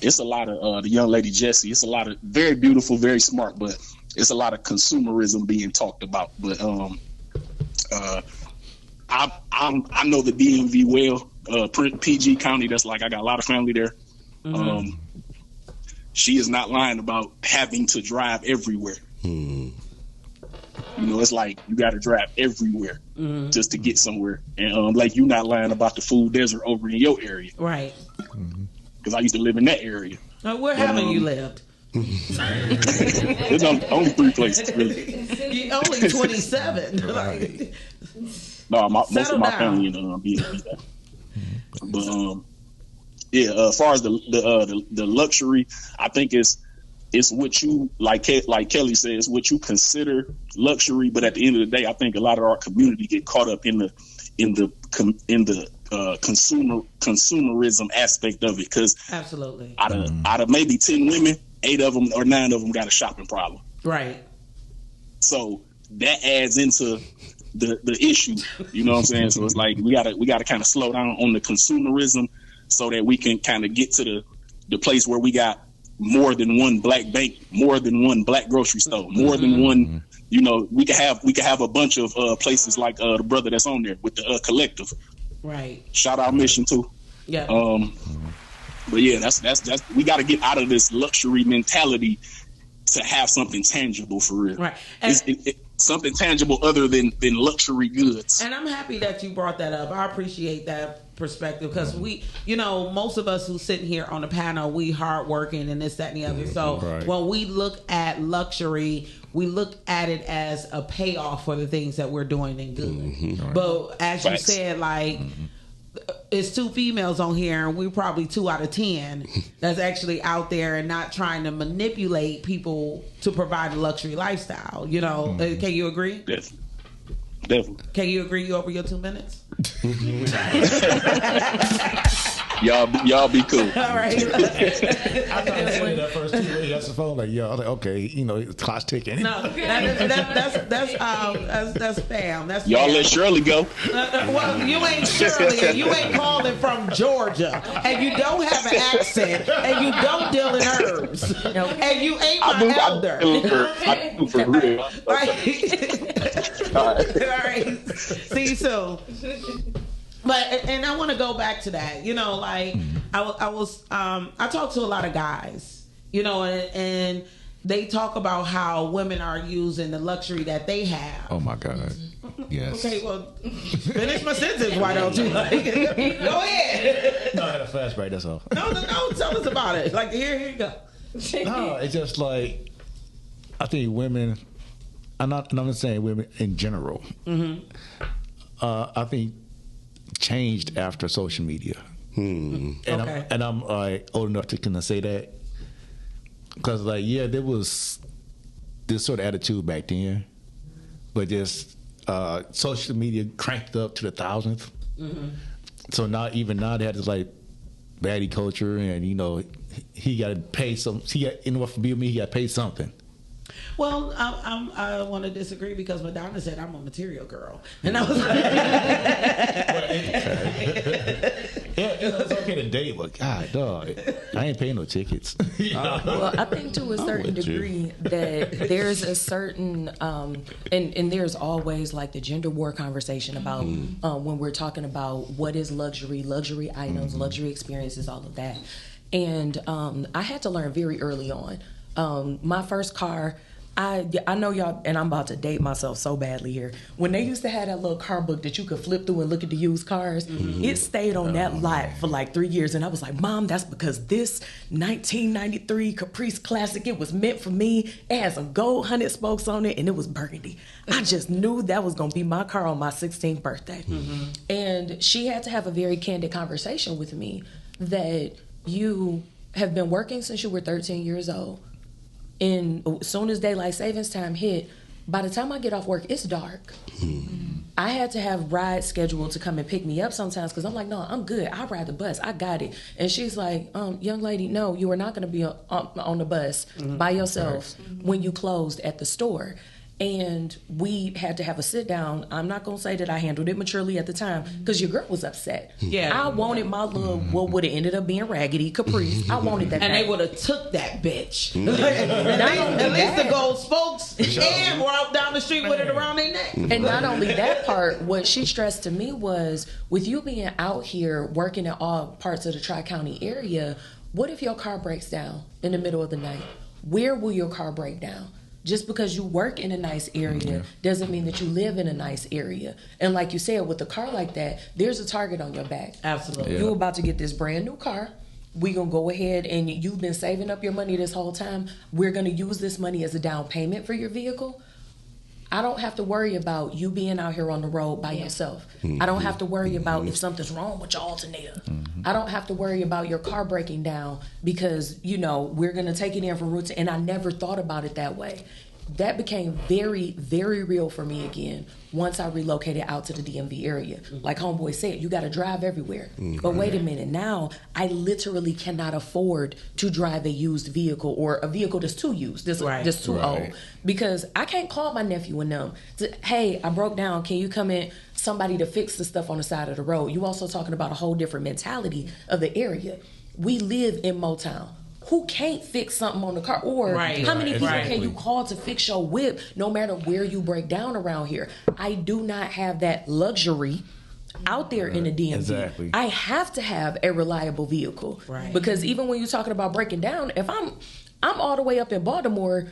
It's a lot of the young lady Jessi. It's a lot of very beautiful, very smart, but it's a lot of consumerism being talked about. But I know the DMV well. PG County, that's I got a lot of family there. She is not lying about having to drive everywhere. You know, it's like you got to drive everywhere just to get somewhere. And you're not lying about the food desert over in your area. Right. Because I used to live in that area. Where haven't you lived? There's only 3 places, really. You're only 27. Right. No, most of my family in BSB. But as far as the luxury, I think it's what you like Kelly says, what you consider luxury. But at the end of the day, I think a lot of our community get caught up in the consumerism aspect of it. Because absolutely, out of maybe 10 women, 8 of them or 9 of them got a shopping problem. Right. So that adds into the issue, you know what I'm saying? So it's like we gotta kind of slow down on the consumerism so that we can kind of get to the place where we got more than one black bank, more than one black grocery store, more than one. You know, we can have a bunch of places like the brother that's on there with the collective. Right. Shout out Mission too. Yeah. But yeah, that's we got to get out of this luxury mentality to have something tangible for real. Right. Something tangible other than luxury goods. And I'm happy that you brought that up. I appreciate that perspective because we, most of us who sit here on the panel, we hardworking and this, that, and the other. So when we look at luxury, we look at it as a payoff for the things that we're doing and good. But as you said, it's 2 females on here, and we're probably 2 out of 10 that's actually out there and not trying to manipulate people to provide a luxury lifestyle. You know, can you agree? Definitely. Can you agree? You over your 2 minutes? Y'all be cool. All right. I thought I said that first 2 minutes. That's the phone. Like, yo, I was like, okay, you know, the clock's ticking. No, that's fam. That's y'all fam. let Shirley go. Well, you ain't Shirley, and you ain't calling from Georgia, and you don't have an accent, and you don't deal in herbs, and you ain't my elder. I do for real. All right. See you soon. But and I want to go back to that. You know, like I talk to a lot of guys. You know, and they talk about how women are using the luxury that they have. Oh my God. Yes. Okay, well, finish my sentence. Why don't you? Like, go ahead. No, I had a flashback. That's all. No. Tell us about it. Like, here you go. No, it's just like I think women. I'm not saying women in general. I think changed after social media. And I'm like old enough to kind of say that because like there was this sort of attitude back then, but just social media cranked up to the 1000th. So now they had this like baddie culture, and you know he got to pay some. In order to be with me, he got to pay something. Well, I want to disagree because Madonna said I'm a material girl, and I was like, it's okay to date, but God, dog, I ain't paying no tickets. Well, I think to a certain degree that there's a certain, and there's always like the gender war conversation about when we're talking about what is luxury items, luxury experiences, all of that. And I had to learn very early on. My first car, I know y'all, and I'm about to date myself so badly here. When they used to have that little car book that you could flip through and look at the used cars, it stayed on that lot for like 3 years. And I was like, Mom, that's because this 1993 Caprice Classic, it was meant for me. It had some gold hunted spokes on it, and it was burgundy. I just knew that was going to be my car on my 16th birthday. And she had to have a very candid conversation with me that you have been working since you were 13 years old. And as soon as daylight savings time hit, by the time I get off work, it's dark. I had to have rides scheduled to come and pick me up sometimes because I'm like, no, I'm good. I'll ride the bus. I got it. And she's like, young lady, no, you are not going to be on the bus by yourself when you closed at the store. And we had to have a sit down. I'm not going to say that I handled it maturely at the time because your girl was upset. Yeah. I wanted my little, what would have ended up being raggedy Caprice. I wanted that. And back. they would have took that bitch. At least the gold spokes and walked down the street with it around their neck. And not only that part, what she stressed to me was, with you being out here working in all parts of the Tri-County area, what if your car breaks down in the middle of the night? Where will your car break down? Just because you work in a nice area doesn't mean that you live in a nice area. And like you said, with a car like that, there's a target on your back. Absolutely. You're about to get this brand new car. We're going to go ahead, and you've been saving up your money this whole time. We're going to use this money as a down payment for your vehicle. I don't have to worry about you being out here on the road by yourself. I don't have to worry about if something's wrong with your alternator. I don't have to worry about your car breaking down because, you know, we're going to take it in for routine. And I never thought about it that way. That became very, very real for me again once I relocated out to the DMV area. Like Homeboy said, you got to drive everywhere. But wait a minute, now I literally cannot afford to drive a used vehicle or a vehicle that's too used, that's too old. Because I can't call my nephew and them to, hey, I broke down, can you come in, somebody to fix the stuff on the side of the road. You also talking about a whole different mentality of the area. We live in Motown. Who can't fix something on the car? Or how many people can you call to fix your whip no matter where you break down around here? I do not have that luxury out there in the DMV. Exactly. I have to have a reliable vehicle. Because even when you're talking about breaking down, if I'm all the way up in Baltimore,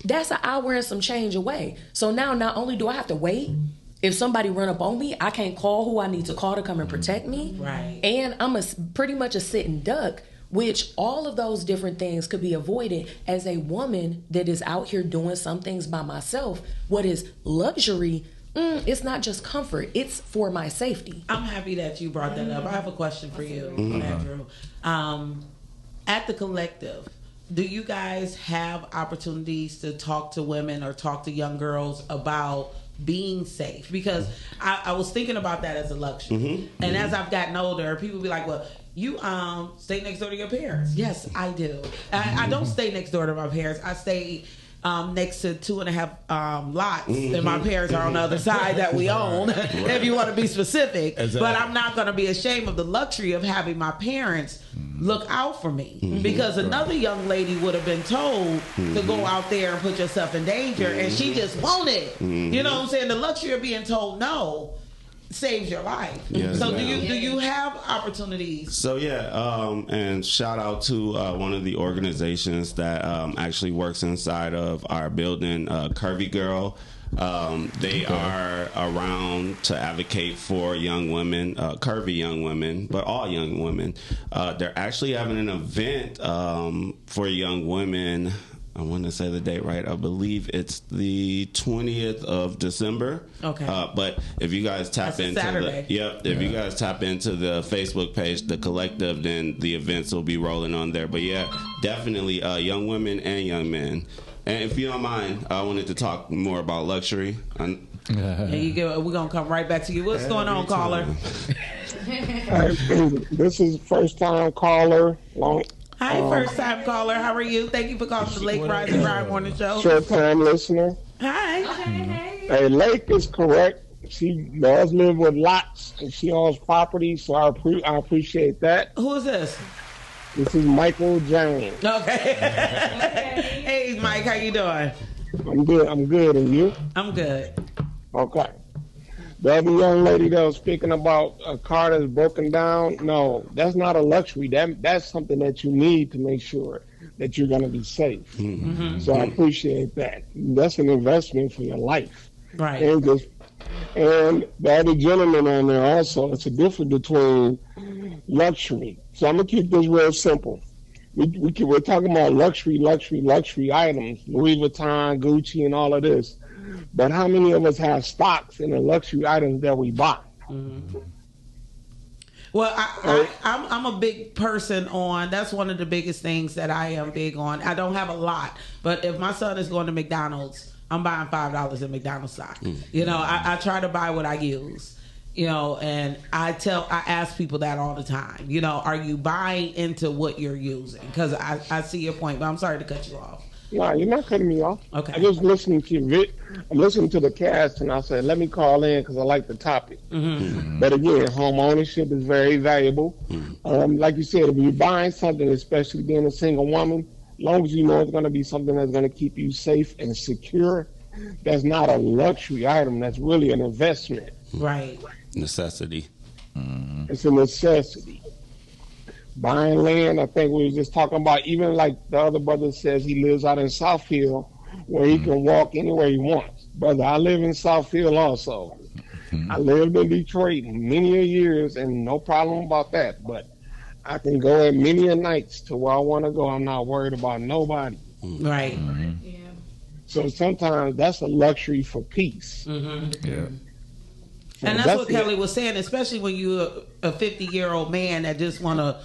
that's an hour and some change away. So now not only do I have to wait, if somebody run up on me, I can't call who I need to call to come and protect me. And I'm pretty much a sitting duck, which all of those different things could be avoided as a woman that is out here doing some things by myself. What is luxury It's not just comfort, it's for my safety. I'm happy that you brought that up. I have a question for you, Andrew. At the collective, do you guys have opportunities to talk to women or talk to young girls about being safe? Because I was thinking about that as a luxury. And as I've gotten older, people be like, well, you stay next door to your parents. Yes, I do. I don't stay next door to my parents. I stay next to 2.5 lots that my parents are on the other side that we own, if you want to be specific. Exactly. But I'm not going to be ashamed of the luxury of having my parents look out for me, because another young lady would have been told to go out there and put yourself in danger, and she just won't it. You know what I'm saying? The luxury of being told no saves your life. Yes, so ma'am. do you have opportunities? So and shout out to one of the organizations that actually works inside of our building, Curvy Girl. They are around to advocate for young women, curvy young women, but all young women. They're actually having an event for young women. I want to say the date right. I believe it's the 20th of December. Okay. But if you guys tap into if you guys tap into the Facebook page, The Collective, then the events will be rolling on there. But yeah, definitely young women and young men. And if you don't mind, I wanted to talk more about luxury. There you go. We're going to come right back to you. What's going on, caller? This is first time caller. Hi, first time caller. How are you? Thank you for calling the Lake Rise and Grind Morning Show. Short time listener. Hi. Hey, Lake is correct. She does live with lots and she owns property, so I appreciate that. Who is this? This is Michael James. Okay. Hey, Mike, how you doing? I'm good. And you? I'm good. Okay. The other young lady that was speaking about a car that's broken down, no, that's not a luxury. That's something that you need to make sure that you're going to be safe. So I appreciate that. That's an investment for your life. Right. And the other gentleman on there also, it's a difference between luxury. So I'm going to keep this real simple. We're talking about luxury items, Louis Vuitton, Gucci, and all of this. But how many of us have stocks in the luxury items that we buy? Well, I'm a big person on, that's one of the biggest things that I am big on. I don't have a lot, but if my son is going to McDonald's, I'm buying $5 in McDonald's stock. You know, I try to buy what I use, you know, and I ask people that all the time, you know, are you buying into what you're using? Because I see your point, but I'm sorry to cut you off. No, you're not cutting me off. Okay. I'm just listening to you. I'm listening to the cast, and I said, let me call in because I like the topic. But again, home ownership is very valuable. Like you said, if you're buying something, especially being a single woman, as long as you know it's going to be something that's going to keep you safe and secure, that's not a luxury item. That's really an investment. Right. Necessity. It's a necessity. Buying land, I think we were just talking about, even like the other brother says, he lives out in Southfield where he can walk anywhere he wants. Brother, I live in Southfield also. I lived in Detroit many years and no problem about that. But I can go at many nights to where I want to go. I'm not worried about nobody. Right. Yeah. So sometimes that's a luxury for peace. Yeah. And that's what Kelly was saying, especially when you're a 50-year-old man that just want to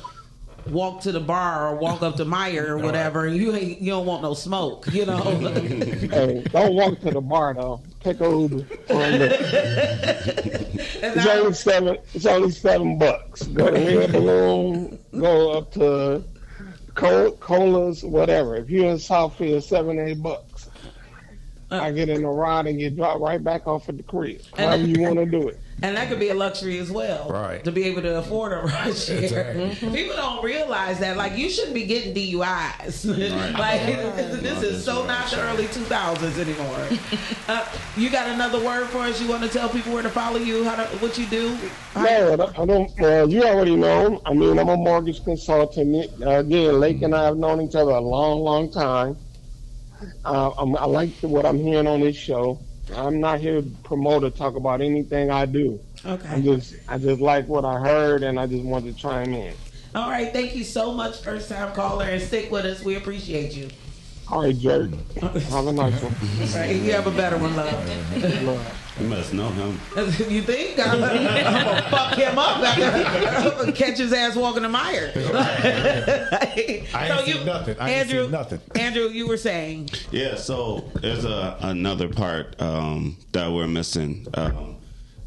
walk to the bar or walk up to Meyer or whatever, and you don't want no smoke, you know. Hey, don't walk to the bar though. Take a Uber. It's only $7. Go to Red Balloon. Go up to Colas, whatever. If you're in Southfield, $7-8. I get in the ride and get dropped right back off at the crib. However you want to do it. And that could be a luxury as well, right? To be able to afford a ride share. Exactly. People don't realize that. Like, you shouldn't be getting DUIs. Right. Like, this is so not the early 2000s anymore. You got another word for us? You want to tell people where to follow you, what you do? No, I don't. You already know. I mean, I'm a mortgage consultant. Again, Lake and I have known each other a long time. I like what I'm hearing on this show. I'm not here to promote or talk about anything I do. Okay. I just like what I heard, and I just wanted to chime in. All right. Thank you so much, first time caller, and stick with us. We appreciate you. All right, Jerry. Have a nice one. All right. You have a better one, love. You must know him. You think? I'm gonna fuck him up. I'm gonna catch his ass walking the mire. I ain't seen nothing. Andrew, you were saying. Yeah, so there's another part that we're missing.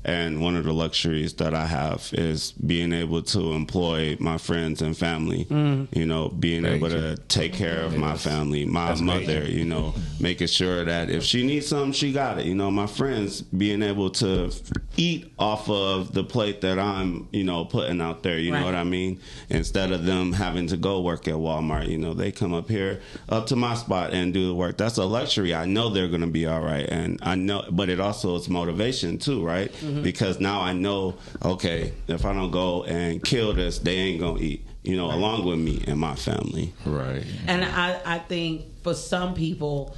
And one of the luxuries that I have is being able to employ my friends and family, you know, being able to take care of my family, my mother, you know, making sure that if she needs something, she got it. You know, my friends being able to eat off of the plate that I'm, you know, putting out there, you know what I mean? Instead of them having to go work at Walmart, you know, they come up here, up to my spot and do the work. That's a luxury. I know they're going to be all right. And I know, but it also is motivation too, right? Because now I know, okay, if I don't go and kill this, they ain't gonna eat, you know, along with me and my family. Right. And I think for some people,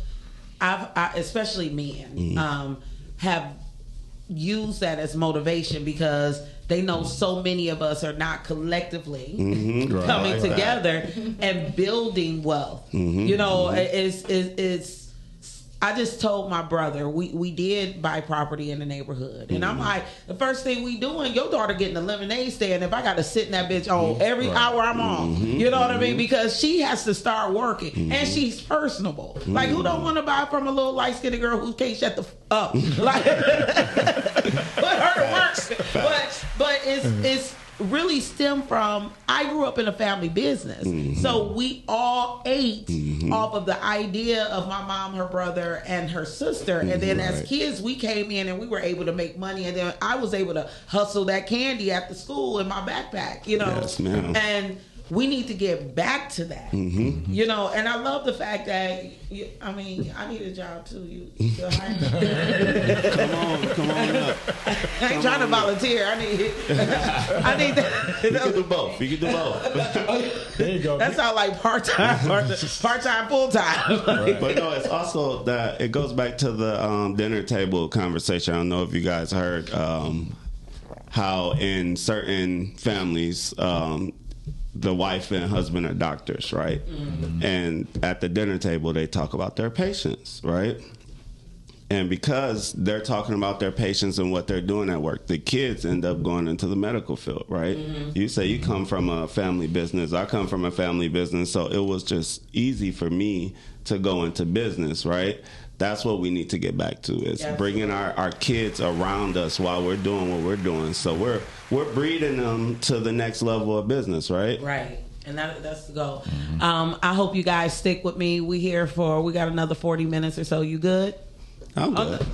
especially men, have used that as motivation because they know so many of us are not collectively coming together and building wealth. You know, it's I just told my brother we did buy property in the neighborhood, and I'm like, the first thing we doing, your daughter getting a lemonade stand. If I got to sit in that bitch on every hour I'm on, you know what I mean? Because she has to start working, and she's personable. Like, who don't want to buy from a little light skinned girl who can't shut the up? Like, put her to work. But it's really stem from, I grew up in a family business. So we all ate off of the idea of my mom, her brother, and her sister. And then as kids, we came in and we were able to make money. And then I was able to hustle that candy at the school in my backpack, you know. Yes, ma'am. And we need to get back to that, you know. And I love the fact that, I mean, I need a job too. You still hiring? Come on up. I ain't trying to volunteer. I need that. You can do both. You can do both. There you go. That sounds like part-time, full-time. But no, it's also that it goes back to the dinner table conversation. I don't know if you guys heard how in certain families, the wife and husband are doctors, right? And at the dinner table, they talk about their patients, right? And because they're talking about their patients and what they're doing at work, the kids end up going into the medical field, right? You say you come from a family business. I come from a family business, so it was just easy for me to go into business, right? That's what we need to get back to, is bringing our kids around us while we're doing what we're doing. So we're breeding them to the next level of business, right? Right. And that's the goal. I hope you guys stick with me. We got another 40 minutes or so. You good? I'm good.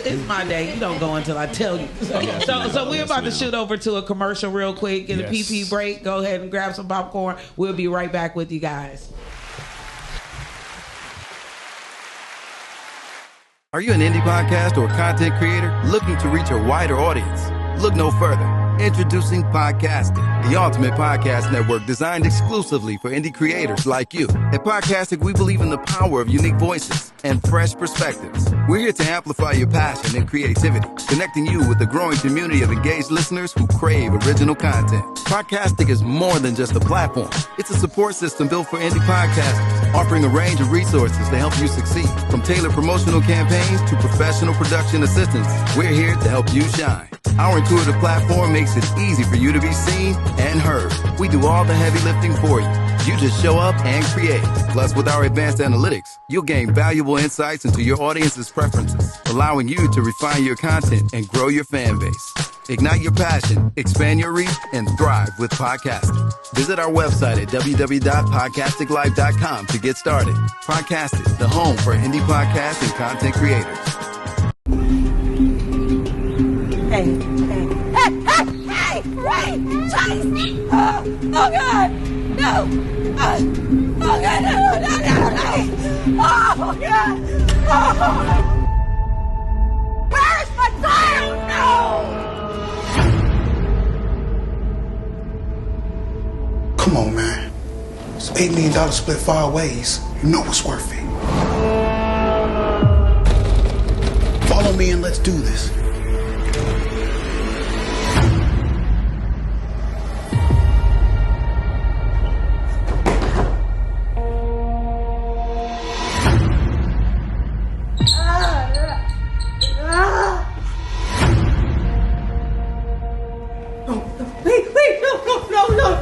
It's my day. You don't go until I tell you. So we're about to shoot over to a commercial real quick, get a PP break. Go ahead and grab some popcorn. We'll be right back with you guys. Are you an indie podcast or content creator looking to reach a wider audience? Look no further. Introducing Podcastic, the ultimate podcast network designed exclusively for indie creators like you. At Podcastic, we believe in the power of unique voices and fresh perspectives. We're here to amplify your passion and creativity, connecting you with a growing community of engaged listeners who crave original content. Podcastic is more than just a platform. It's a support system built for indie podcasters, offering a range of resources to help you succeed. From tailored promotional campaigns to professional production assistance, we're here to help you shine. Our intuitive platform makes it easy for you to be seen and heard. We do all the heavy lifting for you. You just show up and create. Plus, with our advanced analytics, you'll gain valuable insights into your audience's preferences, allowing you to refine your content and grow your fan base. Ignite your passion, expand your reach, and thrive with podcasting. Visit our website at www.podcasticlife.com to get started. Podcastic, the home for indie podcasts and content creators. Hey, Ray! Chase! Oh, God! No! Oh, God, no! Oh, God! Oh! Where's my child? No! Come on, man. It's $8 million split 5 ways. You know it's worth it. Follow me and let's do this.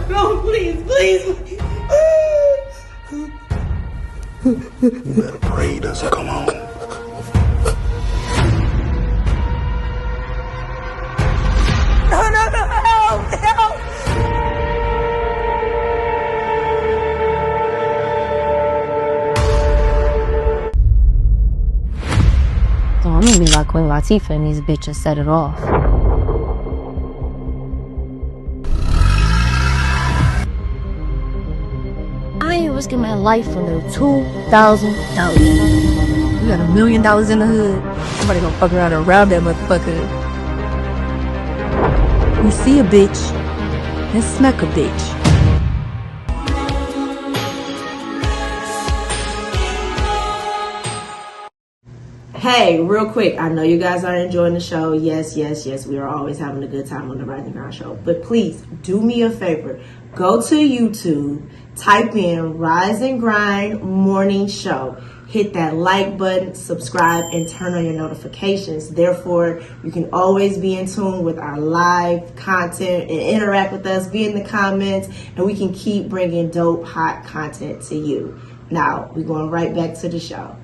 No, please. You better pray he doesn't come home. No, help! So I'm gonna be like Queen Latifah and these bitches set it off. I ain't risking my life for little $2,000. You got $1 million in the hood. Somebody gonna fuck around and rob that motherfucker. You see a bitch, and smack a bitch. Hey, real quick, I know you guys are enjoying the show. Yes, we are always having a good time on the Rise and Grind show. But please, do me a favor. Go to YouTube, type in Rise and Grind Morning Show. Hit that like button, subscribe, and turn on your notifications. Therefore, you can always be in tune with our live content and interact with us, be in the comments, and we can keep bringing dope, hot content to you. Now, we're going right back to the show.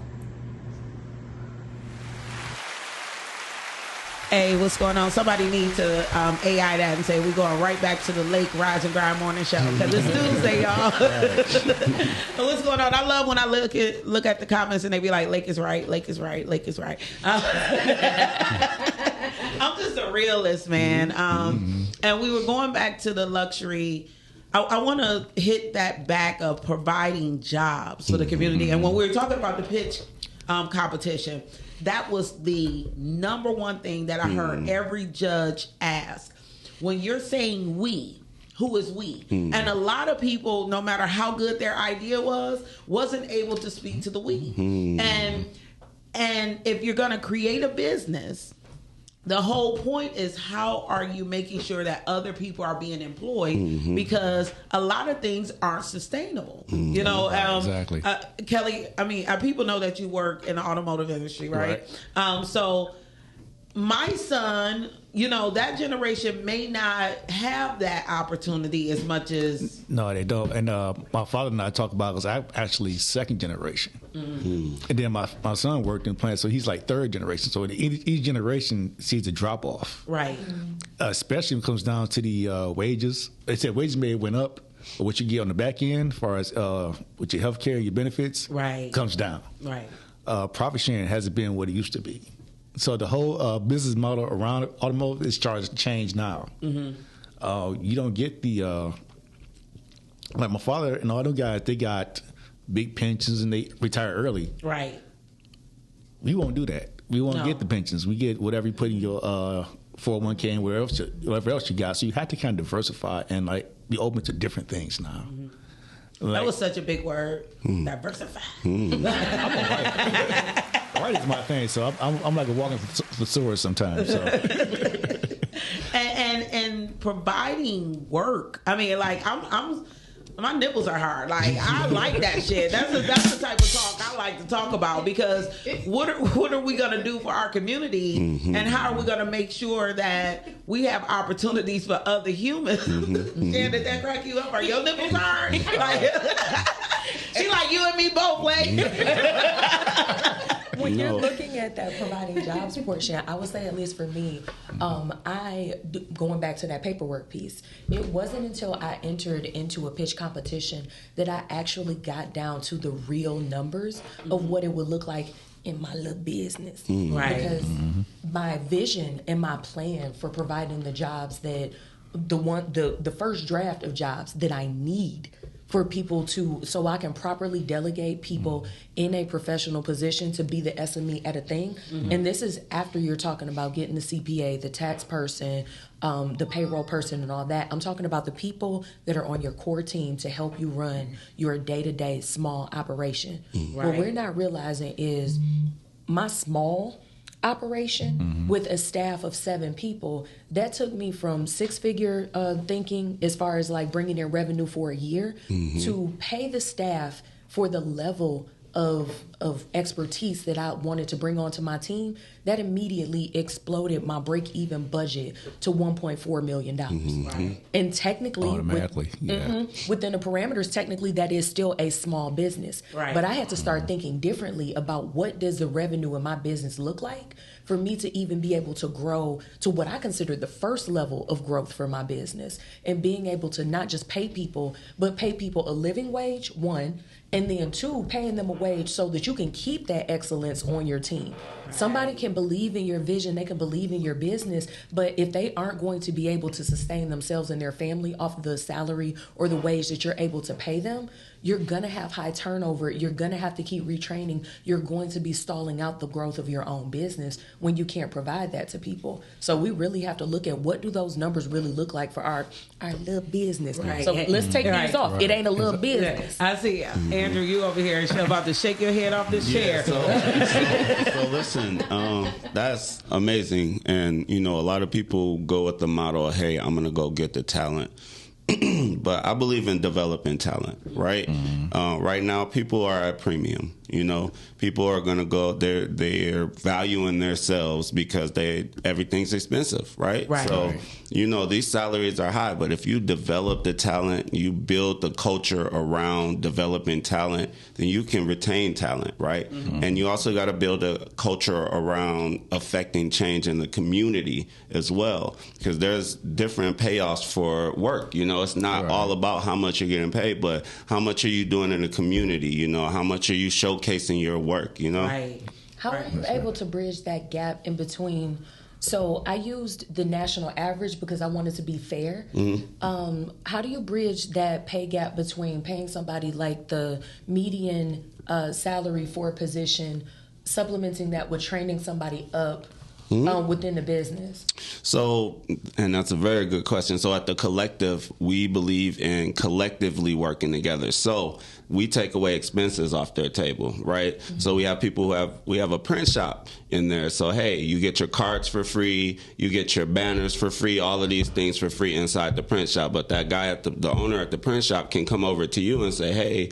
Hey, what's going on? Somebody needs to AI that and say we're going right back to the Lake Rise and Grind Morning Show because it's Tuesday, y'all. What's going on? I love when I look at the comments and they be like, Lake is right, Lake is right, Lake is right. I'm just a realist, man. And we were going back to the luxury. I want to hit that back of providing jobs for the community. And when we were talking about the pitch competition, that was the number one thing that I heard every judge ask. When you're saying we, who is we? And a lot of people, no matter how good their idea was, wasn't able to speak to the we. And if you're going to create a business, the whole point is how are you making sure that other people are being employed because a lot of things aren't sustainable. You know, exactly. Kelly, I mean, people know that you work in the automotive industry, right? So my son, you know, that generation may not have that opportunity as much as... No, they don't. And my father and I talk about it because I'm actually second generation. And then my son worked in plants, so he's like third generation. So each generation sees a drop off. Right. Especially when it comes down to the wages. They said wages may have went up, but what you get on the back end as far as with your health care and your benefits comes down. Right. Profit sharing hasn't been what it used to be. So the whole business model around automotive is starting to change now. You don't get the like my father and all them guys. They got big pensions and they retire early. Right. We won't do that. We won't get the pensions. We get whatever you put in your 401k and whatever else you got. So you have to kind of diversify and like be open to different things now. Like, that was such a big word. Diversify. Right is my thing, so I'm like a walking thesaurus sometimes. So. and providing work. I mean, like I'm my nipples are hard. Like I like that shit. That's the type of talk I like to talk about because what are we gonna do for our community and how are we gonna make sure that we have opportunities for other humans? Did that crack you up? Are your nipples hard? Like, she like you and me both, like. When you're looking at that providing jobs portion, I would say, at least for me, going back to that paperwork piece, it wasn't until I entered into a pitch competition that I actually got down to the real numbers of what it would look like in my little business. Right. Because my vision and my plan for providing the jobs that the first draft of jobs that I need for people so I can properly delegate people in a professional position to be the SME at a thing. And this is after you're talking about getting the CPA, the tax person, the payroll person and all that. I'm talking about the people that are on your core team to help you run your day-to-day small operation. What we're not realizing is my small operation with a staff of 7 people, that took me from 6-figure thinking as far as like bringing in revenue for a year to pay the staff for the level of expertise that I wanted to bring onto my team, that immediately exploded my break-even budget to $1.4 million. Mm-hmm. And technically, automatically, within the parameters, technically that is still a small business. Right. But I had to start thinking differently about what does the revenue in my business look like for me to even be able to grow to what I consider the first level of growth for my business, and being able to not just pay people, but pay people a living wage, one, and then two, paying them a wage so that you can keep that excellence on your team. Somebody can believe in your vision, they can believe in your business, but if they aren't going to be able to sustain themselves and their family off of the salary or the wage that you're able to pay them, you're gonna have high turnover, you're gonna have to keep retraining, you're going to be stalling out the growth of your own business when you can't provide that to people. So we really have to look at what do those numbers really look like for our little business. Right. So let's take these off. It ain't a little business. I see. Andrew, you over here about to shake your head off this chair. So listen, that's amazing. And, a lot of people go with the motto, hey, I'm going to go get the talent. But I believe in developing talent, right? Right now, people are at premium. People are going to go, they're valuing themselves because everything's expensive, right? So, these salaries are high, but if you develop the talent, you build the culture around developing talent, then you can retain talent, right? And you also got to build a culture around affecting change in the community as well, because there's different payoffs for work. It's not all about how much you're getting paid, but how much are you doing in the community? How much are you showcasing your work? Right. How are you able to bridge that gap in between? So I used the national average because I wanted to be fair. How do you bridge that pay gap between paying somebody like the median salary for a position, supplementing that with training somebody up within the business? So, and that's a very good question. So at the collective, we believe in collectively working together. So we take away expenses off their table, right? So we have people we have a print shop in there. So, hey, you get your cards for free, you get your banners for free, all of these things for free inside the print shop. But that guy the owner at the print shop can come over to you and say, hey,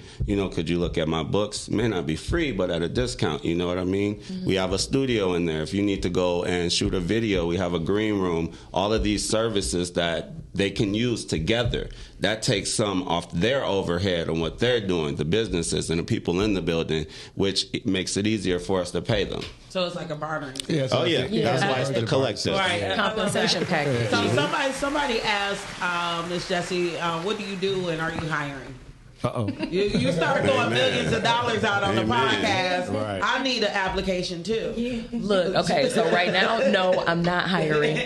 could you look at my books? It may not be free, but at a discount, you know what I mean? We have a studio in there. If you need to go and shoot a video, we have a green room, all of these services that they can use together. That takes some off their overhead on what they're doing, the businesses and the people in the building, which makes it easier for us to pay them. So it's like a bartering. That's why it's the collective. Right. Compensation package. So somebody asked Ms. Jessi, what do you do and are you hiring? You start throwing millions of dollars out on the podcast. Right. I need an application too. Look, okay, so right now, no, I'm not hiring.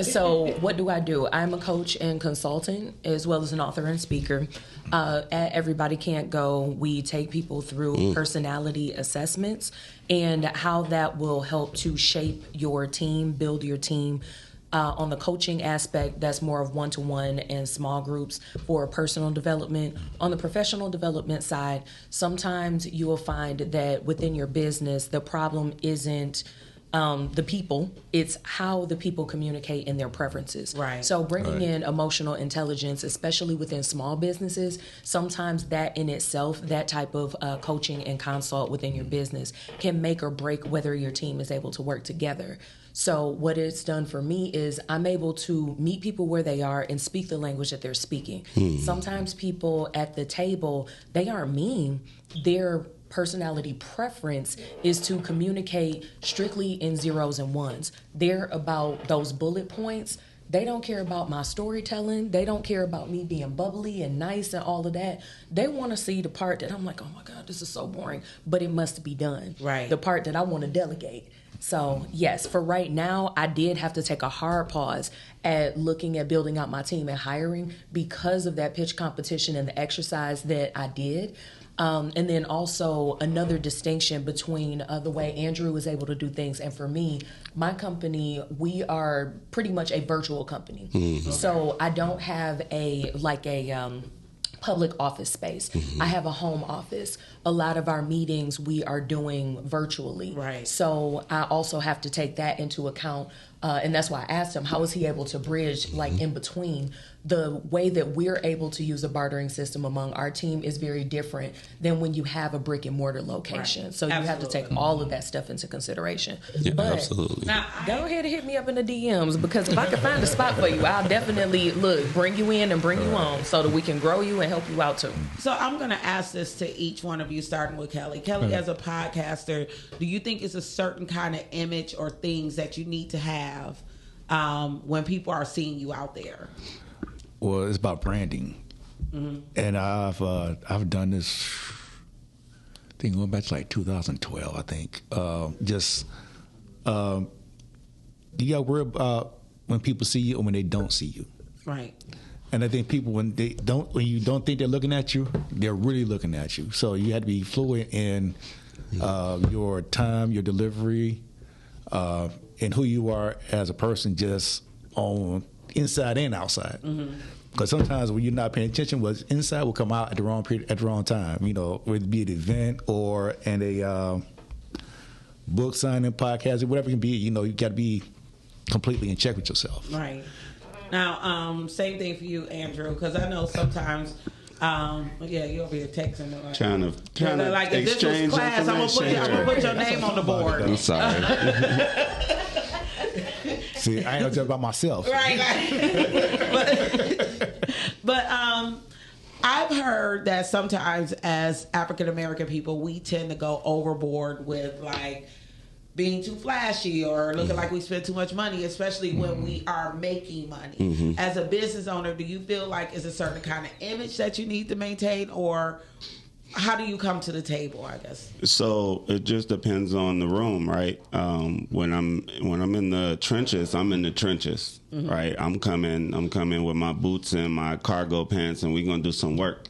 So what do? I'm a coach and consultant as well as an author and speaker. At Everybody Can't Go, we take people through personality assessments and how that will help to shape your team, build your team. On the coaching aspect, that's more of one-to-one and small groups for personal development. On the professional development side, sometimes you will find that within your business, the problem isn't the people, it's how the people communicate in their preferences. Right. So bringing in emotional intelligence, especially within small businesses, sometimes that in itself, that type of coaching and consult within your business can make or break whether your team is able to work together. So what it's done for me is I'm able to meet people where they are and speak the language that they're speaking. Sometimes people at the table, they aren't mean. Their personality preference is to communicate strictly in zeros and ones. They're about those bullet points. They don't care about my storytelling. They don't care about me being bubbly and nice and all of that. They want to see the part that I'm like, oh my God, this is so boring, but it must be done. Right. The part that I want to delegate. So yes, for right now, I did have to take a hard pause at looking at building out my team and hiring because of that pitch competition and the exercise that I did. And then also another distinction between the way Andrew was able to do things and for me, my company, we are pretty much a virtual company. So I don't have a public office space. I have a home office. A lot of our meetings we are doing virtually. Right. So I also have to take that into account And that's why I asked him, how is he able to bridge like in between? The way that we're able to use a bartering system among our team is very different than when you have a brick and mortar location. Right. So you have to take all of that stuff into consideration. Yeah, but absolutely. Now, go ahead and hit me up in the DMs, because if I can find a spot for you, I'll definitely bring you in and bring you on so that we can grow you and help you out too. So I'm going to ask this to each one of you, starting with Kelly. Kelly, as a podcaster, do you think it's a certain kind of image or things that you need to have when people are seeing you out there? Well, it's about branding, and I've done this. I think going back to like 2012. I think you got to worry about when people see you and when they don't see you. Right. And I think people when you don't think they're looking at you, they're really looking at you. So you have to be fluent in your time, your delivery, and who you are as a person, just on inside and outside. Because sometimes when you're not paying attention, what's inside will come out at the wrong period, at the wrong time. You know, whether it be an event or in a book signing, podcast, or whatever it can be. You know, you got to be completely in check with yourself. Right. Now, same thing for you, Andrew, because I know sometimes. You over here texting. Trying to like if this was class, I'm gonna put your name on the board. I'm sorry. See, I ain't gonna talk about myself. Right. But I've heard that sometimes as African American people, we tend to go overboard with like being too flashy or looking like we spend too much money, especially when we are making money. As a business owner, do you feel like it's a certain kind of image that you need to maintain, or how do you come to the table, I guess? So it just depends on the room, right? When I'm in the trenches, I'm in the trenches, right? I'm coming with my boots and my cargo pants, and we're gonna do some work.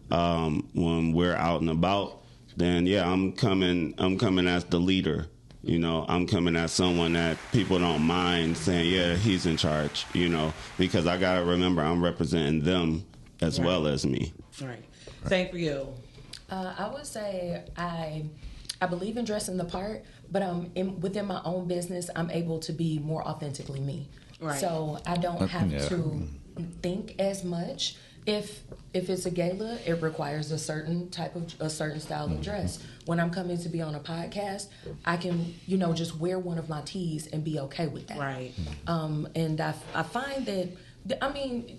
When we're out and about, then I'm coming as the leader. You know, I'm coming as someone that people don't mind saying, yeah, he's in charge, you know, because I got to remember I'm representing them as well as me. Right. Same for you. I would say I believe in dressing the part, but within my own business, I'm able to be more authentically me. Right. So I don't have to think as much. If it's a gala, it requires a certain style of dress. When I'm coming to be on a podcast, I can, just wear one of my tees and be okay with that. Right. And I find that,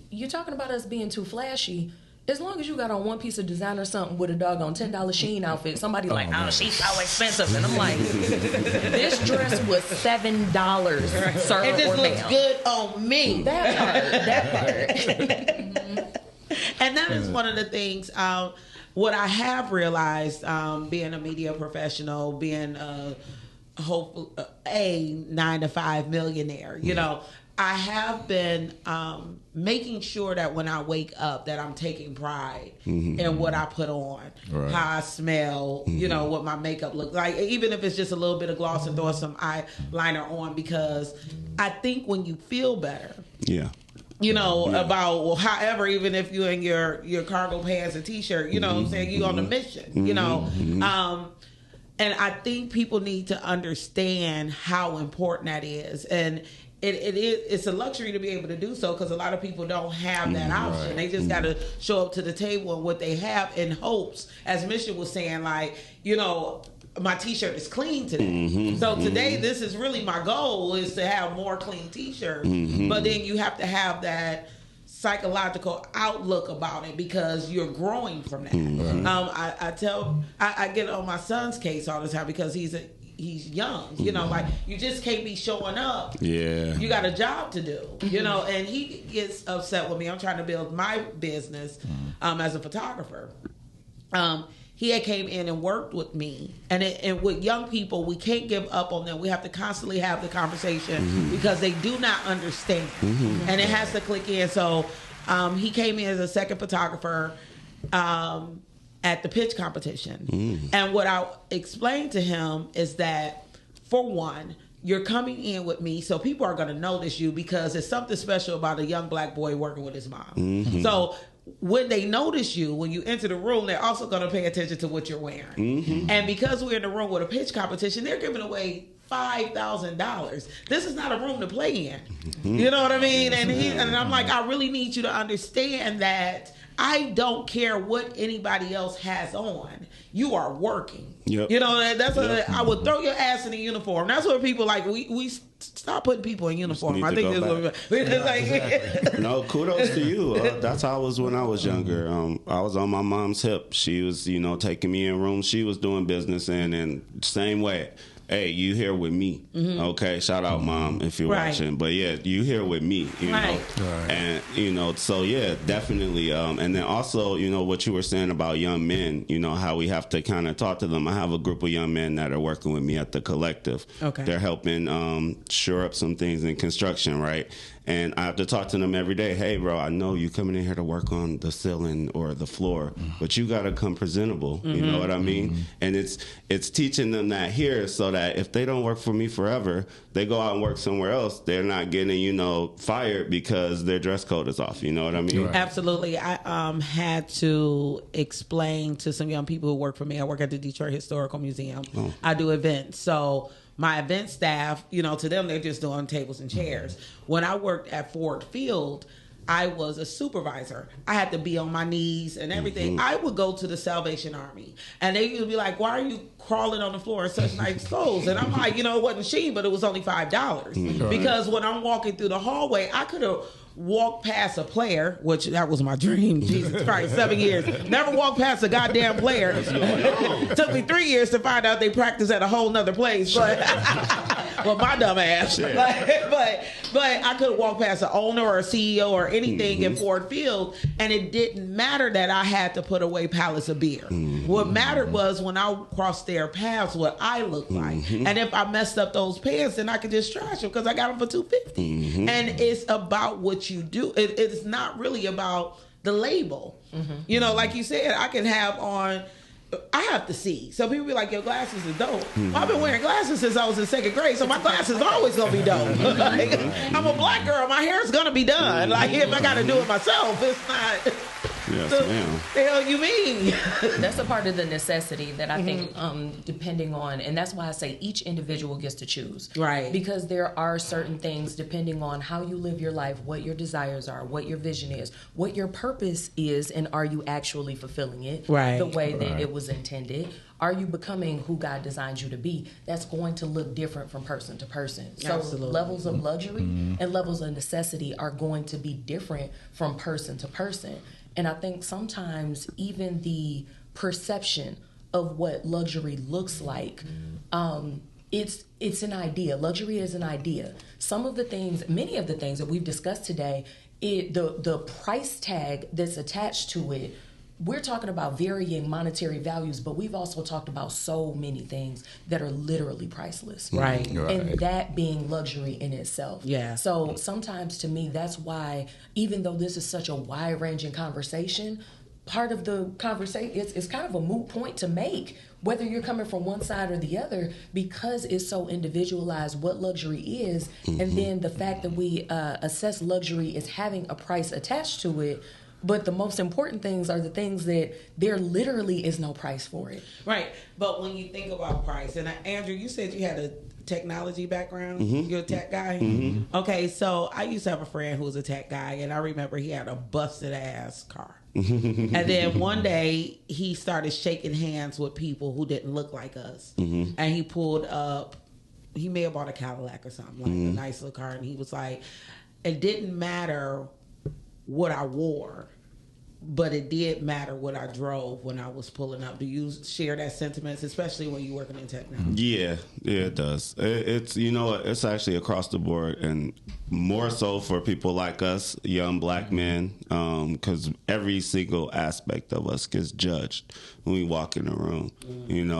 you're talking about us being too flashy. As long as you got on one piece of designer something with a doggone $10 Shein outfit, somebody she's so expensive. And I'm like, this dress was $7, sir. It just looks good on me. That part. And that is one of the things, what I have realized, being a media professional, being a 9-to-5 millionaire, I have been making sure that when I wake up that I'm taking pride in what I put on, how I smell, what my makeup looks like, even if it's just a little bit of gloss and throw some eyeliner on, because I think when you feel better, about, however, even if you're in your cargo pants and t-shirt, what I'm saying, you're on a mission, and I think people need to understand how important that is. And it's a luxury to be able to do so, because a lot of people don't have that option. Right. They just got to show up to the table and what they have in hopes, as Misha was saying, like, my t-shirt is clean today. So today, this is really my goal, is to have more clean t-shirts. But then you have to have that psychological outlook about it, because you're growing from that. I get on my son's case all the time, because he's young, like, you just can't be showing up. Yeah. You got a job to do, and he gets upset with me. I'm trying to build my business as a photographer. He had came in and worked with me, and with young people, we can't give up on them. We have to constantly have the conversation because they do not understand, and it has to click in. So he came in as a second photographer at the pitch competition, and what I explained to him is that, for one, you're coming in with me, so people are going to notice you, because it's something special about a young black boy working with his mom. So when they notice you, when you enter the room, they're also going to pay attention to what you're wearing. And because we're in the room with a pitch competition, they're giving away $5,000. This is not a room to play in. You know what I mean? And I'm like, I really need you to understand that I don't care what anybody else has on. You are working. Yep. You know, that's I would throw your ass in a uniform. That's what people like. We stop putting people in uniform. I think this No, kudos to you. That's how I was when I was younger. I was on my mom's hip. She was, taking me in rooms she was doing business in, and same way. Hey, you here with me. Okay, shout out mom if you're watching. But yeah, you here with me, know. And so yeah, definitely. And then also, what you were saying about young men, how we have to kind of talk to them. I have a group of young men that are working with me at the collective. Okay. They're helping shore up some things in construction, right? And I have to talk to them every day. Hey, bro, I know you coming in here to work on the ceiling or the floor, but you got to come presentable. You know what I mean? And it's teaching them that here so that if they don't work for me forever, they go out and work somewhere else. They're not getting, fired because their dress code is off. You know what I mean? Right. Absolutely. I had to explain to some young people who work for me. I work at the Detroit Historical Museum. Oh. I do events. So my event staff, to them, they're just doing tables and chairs. When I worked at Ford Field, I was a supervisor. I had to be on my knees and everything. I would go to the Salvation Army, and they would be like, why are you crawling on the floor in such nice clothes? And I'm like, it wasn't cheap, but it was only $5. Because when I'm walking through the hallway, I could have walked past a player, which that was my dream. Jesus Christ, 7 years. Never walked past a goddamn player. Took me 3 years to find out they practice at a whole nother place. But well, my dumb ass. But I could walk past an owner or a CEO or anything in Ford Field, and it didn't matter that I had to put away pallets of beer. What mattered was when I crossed their paths, what I looked like. And if I messed up those pants, then I could just trash them because I got them for $250. And it's about what you do. It's not really about the label. Like you said, I can have on, I have to see. So people be like, your glasses are dope. Well, I've been wearing glasses since I was in second grade, so my glasses are always going to be dope. I'm a black girl. My hair's going to be done. Like, if I got to do it myself, it's not... Yes, ma'am. The hell you mean? That's a part of the necessity that I think, depending on, and that's why I say each individual gets to choose. Right. Because there are certain things, depending on how you live your life, what your desires are, what your vision is, what your purpose is, and are you actually fulfilling it the way that it was intended? Are you becoming who God designed you to be? That's going to look different from person to person. So levels of luxury and levels of necessity are going to be different from person to person. And I think sometimes even the perception of what luxury looks like, it's an idea. Luxury is an idea. Many of the things that we've discussed today, the price tag that's attached to it, we're talking about varying monetary values, but we've also talked about so many things that are literally priceless. Right. And that being luxury in itself. Yeah. So sometimes to me, that's why, even though this is such a wide-ranging conversation, part of the conversation, it's kind of a moot point to make, whether you're coming from one side or the other, because it's so individualized what luxury is, and then the fact that we assess luxury as having a price attached to it. But the most important things are the things that there literally is no price for it. Right. But when you think about price, and Andrew, you said you had a technology background. You're a tech guy? Okay, so I used to have a friend who was a tech guy, and I remember he had a busted ass car. And then one day he started shaking hands with people who didn't look like us. And he pulled up, he may have bought a Cadillac or something, like a nice little car, and he was like, it didn't matter what I wore, but it did matter what I drove when I was pulling up. Do you share that sentiment, especially when you're working in technology? Yeah, it does. It's it's actually across the board, and more so for people like us, young black men, because every single aspect of us gets judged when we walk in the room.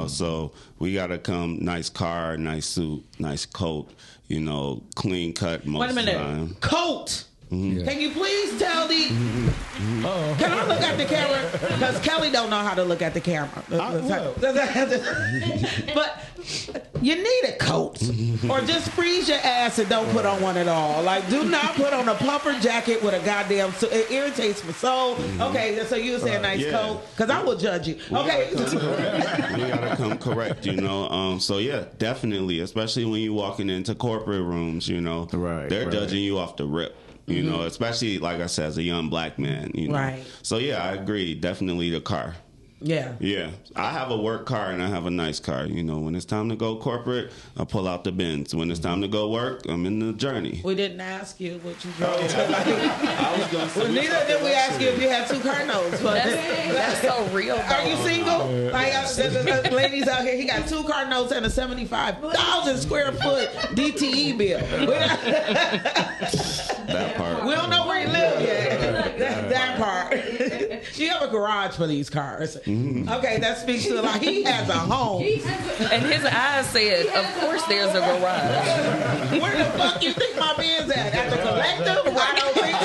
So we gotta come nice car, nice suit, nice coat, clean cut most of the time. Coat. Can you please tell the... Can I look at the camera? Because Kelly don't know how to look at the camera. But you need a coat. Or just freeze your ass and don't put on one at all. Like, do not put on a puffer jacket with a goddamn... It irritates my soul. Okay, so you say a nice coat? Because I will judge you. Okay. We gotta come correct, you know. So yeah, definitely, especially when you're walking into corporate rooms, you know, they're judging you off the rip. You know, especially like I said, as a young black man. You know? Right. So yeah, I agree. Definitely the car. Yeah. Yeah. I have a work car and I have a nice car. You know, when it's time to go corporate, I pull out the Benz. When it's time to go work, I'm in the Journey. We didn't ask you what you drove. I was going to say. Well, neither did we ask you if you had 2 car notes. But That's so real. Are you single? Like, the ladies out here, he got 2 car notes and a 75,000 square foot DTE bill. That part. We don't know where he lives yet. That part. You have a garage for these cars. Okay, that speaks to like he has a home. And his eyes said, "Of course, there's a garage." Where the fuck you think my man's at? At the Collective? I don't think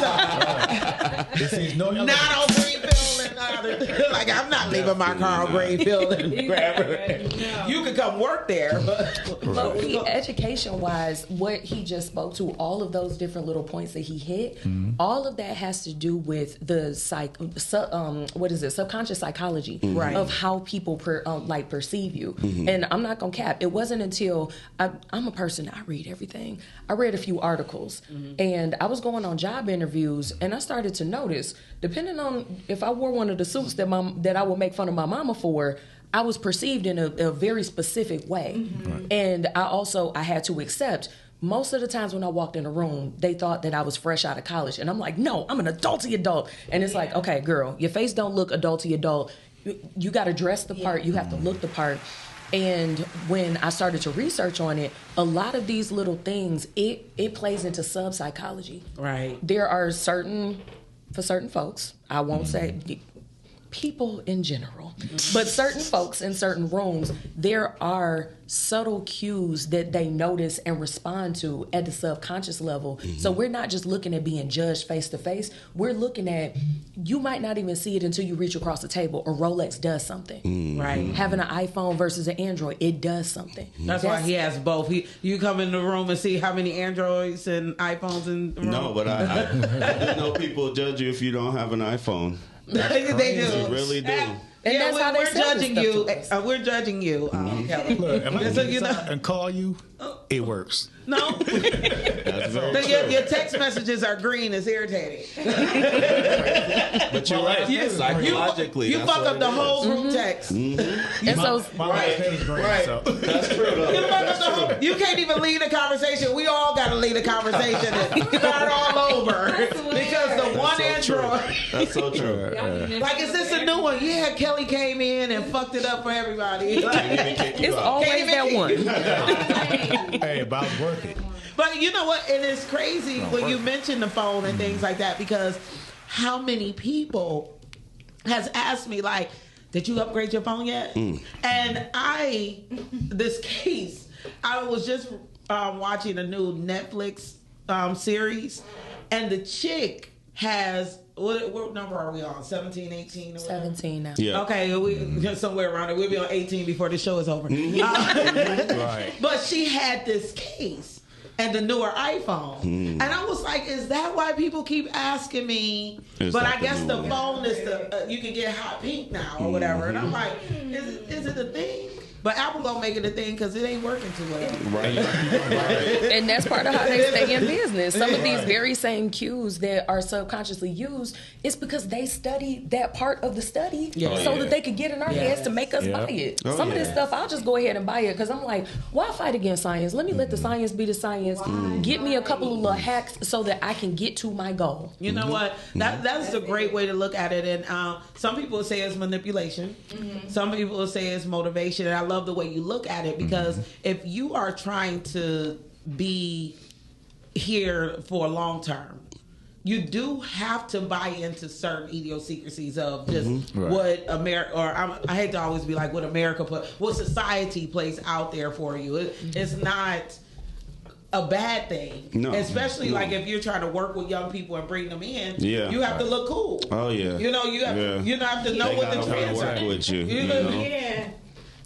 so. Not on Greenfield and like I'm not leaving my car on Greenfield and you can come work there. But education-wise, what he just spoke to, all of those different little points that he hit, all of that has to do with the subconscious psychology of how people perceive you. And I'm not gonna cap. It wasn't until I'm a person, I read everything. I read a few articles, and I was going on job interviews, and I started to notice, depending on if I wore one of the suits that I would make fun of my mama for, I was perceived in a very specific way. And I had to accept, most of the times when I walked in a room, they thought that I was fresh out of college. And I'm like, no, I'm an adulty adult. And it's like, okay, girl, your face don't look adulty adult. You got to dress the part. You have to look the part. And when I started to research on it, a lot of these little things, it plays into sub-psychology. Right. There are for certain folks, I won't say people in general, but certain folks in certain rooms, there are subtle cues that they notice and respond to at the subconscious level. So we're not just looking at being judged face to face. We're looking at, you might not even see it until you reach across the table. A Rolex does something. Right. Having an iPhone versus an Android, it does something. That's why he has both. You come in the room and see how many Androids and iPhones in the room. No, but I know people judge you if you don't have an iPhone. They do. They really do. And that's how we're judging you. We're judging you. Kelly. Look, if I can and call you, it works. No. Your text messages are green. It's irritating. But you're right. Psychologically, you fuck up the whole group text. And so, right. So. That's true. Though. You can't even lead a conversation. We all got to lead a conversation and start all over because the one Android. That's so true. Like, is this a new one? Yeah, Kelly came in and fucked it up for everybody. It's always that one. Hey, about working. But you know what? It is crazy when you mention the phone and things like that, because how many people has asked me, like, did you upgrade your phone yet? And I was just watching a new Netflix series, and the chick has, what number are we on? 17, 18? Or 17 now. Yeah. Okay, we somewhere around it. We'll be on 18 before the show is over. Right. But she had this case and the newer iPhone. And I was like, is that why people keep asking me? But I guess the phone is you can get hot pink now or whatever. And I'm like, is it a thing? But Apple gonna make it a thing because it ain't working too well. Right. And that's part of how they stay in business. Some of these very same cues that are subconsciously used is because they study that part of the study that they could get in our heads to make us buy it. Some of this stuff, I'll just go ahead and buy it because I'm like, why fight against science? Let me let the science be the science. Get me a couple of little hacks so that I can get to my goal. You know what? That's a great way to look at it. And some people say it's manipulation. Some people say it's motivation. And I love the way you look at it, because if you are trying to be here for a long term, you do have to buy into certain idiosyncrasies of just what America, or I hate to always be like what America what society plays out there for you. It's not a bad thing. No. Especially like if you're trying to work with young people and bring them in. Yeah. You have to look cool. Oh yeah. You know, you have to know they what the gotta trends work are. with you. Yeah.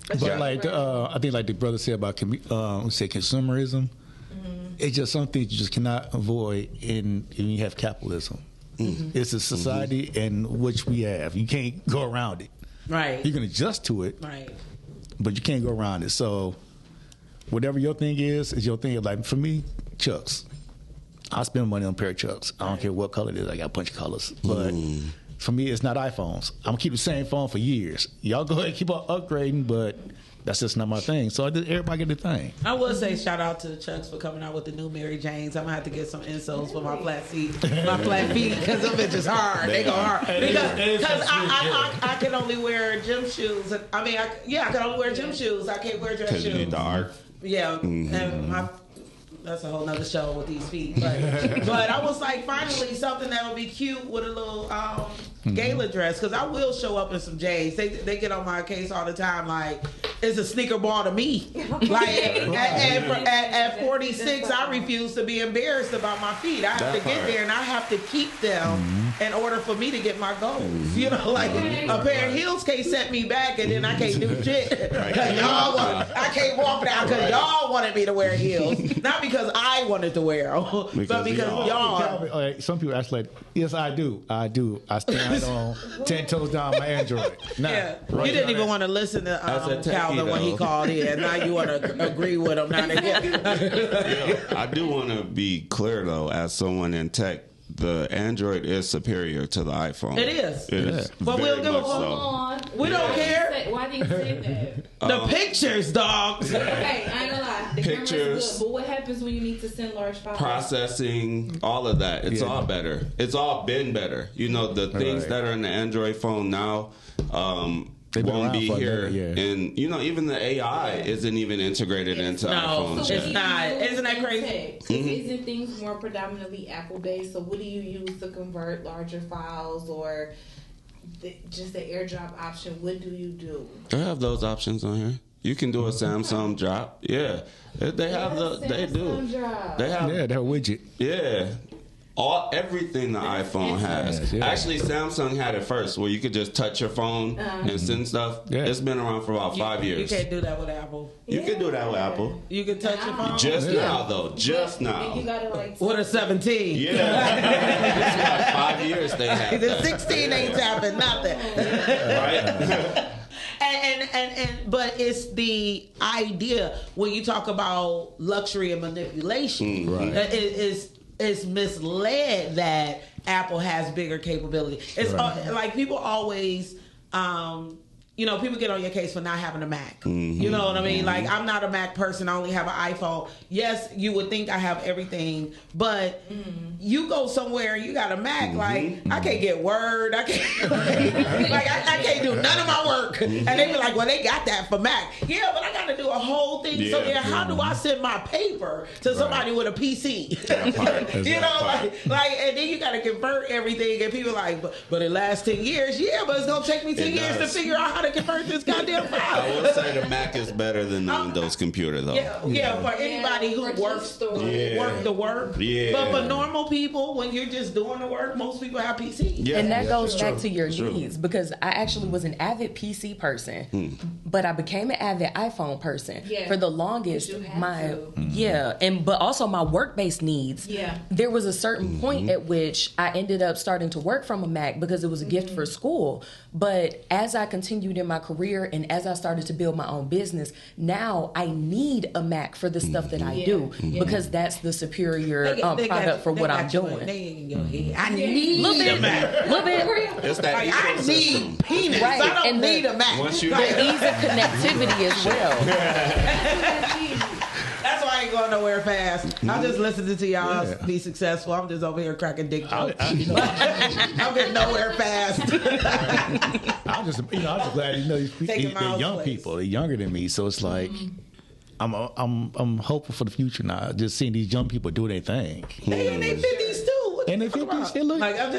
But like I think like the brother said about consumerism, it's just something you just cannot avoid when you have capitalism. It's a society in which we have. You can't go around it. Right. You can adjust to it. Right. But you can't go around it. So whatever your thing is your thing. Like for me, Chucks. I spend money on a pair of Chucks. I don't care what color it is. I got a bunch of colors. But for me, it's not iPhones. I'm going to keep the same phone for years. Y'all go ahead and keep on upgrading, but that's just not my thing. So everybody get their thing. I will say shout out to the Chucks for coming out with the new Mary Janes. I'm going to have to get some insoles for my flat feet. Because them bitches hard. They go hard. Because I can only wear gym shoes. I mean, I can only wear gym shoes. I can't wear dress shoes. Because you need the arc. Yeah. And that's a whole nother show with these feet. But I was like, finally, something that'll be cute with a little gala dress. Because I will show up in some J's. They get on my case all the time, like, it's a sneaker ball to me. Like, at 46, I refuse to be embarrassed about my feet. I have to get there, and I have to keep them in order for me to get my goals. You know, like, a pair of heels can't set me back, and then I can't do shit. I can't walk down because y'all wanted me to wear heels. Not because I wanted to wear them, but because y'all. Some people ask like, yes, I do. I stand on 10 toes down my Android. Nah, you didn't even want to listen to Calvin when he called in. Now you want to agree with him. Now I do want to be clear though, as someone in tech, the Android is superior to the iPhone. It is. It is. But we'll give a fuck. We don't care. Why do you say that? The pictures, dog. Hey, I ain't gonna lie. The Pictures. camera's good, but what happens when you need to send large files? Processing, all of that. It's all better. It's all been better. You know, the things that are in the Android phone now won't be here. And, you know, even the AI isn't even integrated into iPhones. No, it's not. Isn't that crazy? Isn't things more predominantly Apple-based? So what do you use to convert larger files or just the AirDrop option? What do you do? They have those options on here. You can do a Samsung drop. Yeah. They have they do. They have that widget. Yeah. Everything the iPhone has. Actually, Samsung had it first, where you could just touch your phone and send stuff. It's been around for about 5 years. You can't do that with Apple. You can do that with Apple. You can touch your phone. Just now, though. Just now. You gotta like with a 17. Yeah. It's about 5 years they had. The 16 ain't tapping nothing. Right. But it's the idea when you talk about luxury and manipulation. It's misled that Apple has bigger capability. It's like people always, people get on your case for not having a Mac. You know what I mean? Like, I'm not a Mac person. I only have an iPhone. Yes, you would think I have everything, but you go somewhere and you got a Mac. Like, I can't get Word. I can't I can't do none of my work. And they be like, well, they got that for Mac. Yeah, but I got to do a whole thing. So then how do I send my paper to somebody with a PC? You know, like, and then you got to convert everything. And people like, but it lasts 10 years. Yeah, but it's going to take me 10 years to figure out how to convert this goddamn file. I will say the Mac is better than the Windows computer, though. Yeah, for anybody who works the work. Yeah. But for normal people, when you're just doing the work, most people have PC. Yeah. And that goes back to your needs, because I actually was an avid PC person, but I became an avid iPhone person. For the longest, but also my work-based needs. There was a certain point at which I ended up starting to work from a Mac because it was a gift for school. But as I continued in my career and as I started to build my own business, now I need a Mac for the stuff that I do because that's the superior product for what I'm doing. I need a Mac. Little bit. It's that I need peanuts. Right. I don't need a Mac. The ease of connectivity as well. That's why I ain't going nowhere fast. I'm just listening to y'all be successful. I'm just over here cracking dick jokes. I'm getting nowhere fast. I'm just glad they're young people. They're younger than me, so it's like I'm hopeful for the future now. Just seeing these young people do their thing. They in their 50s too. And they 50s, they look. Like I'm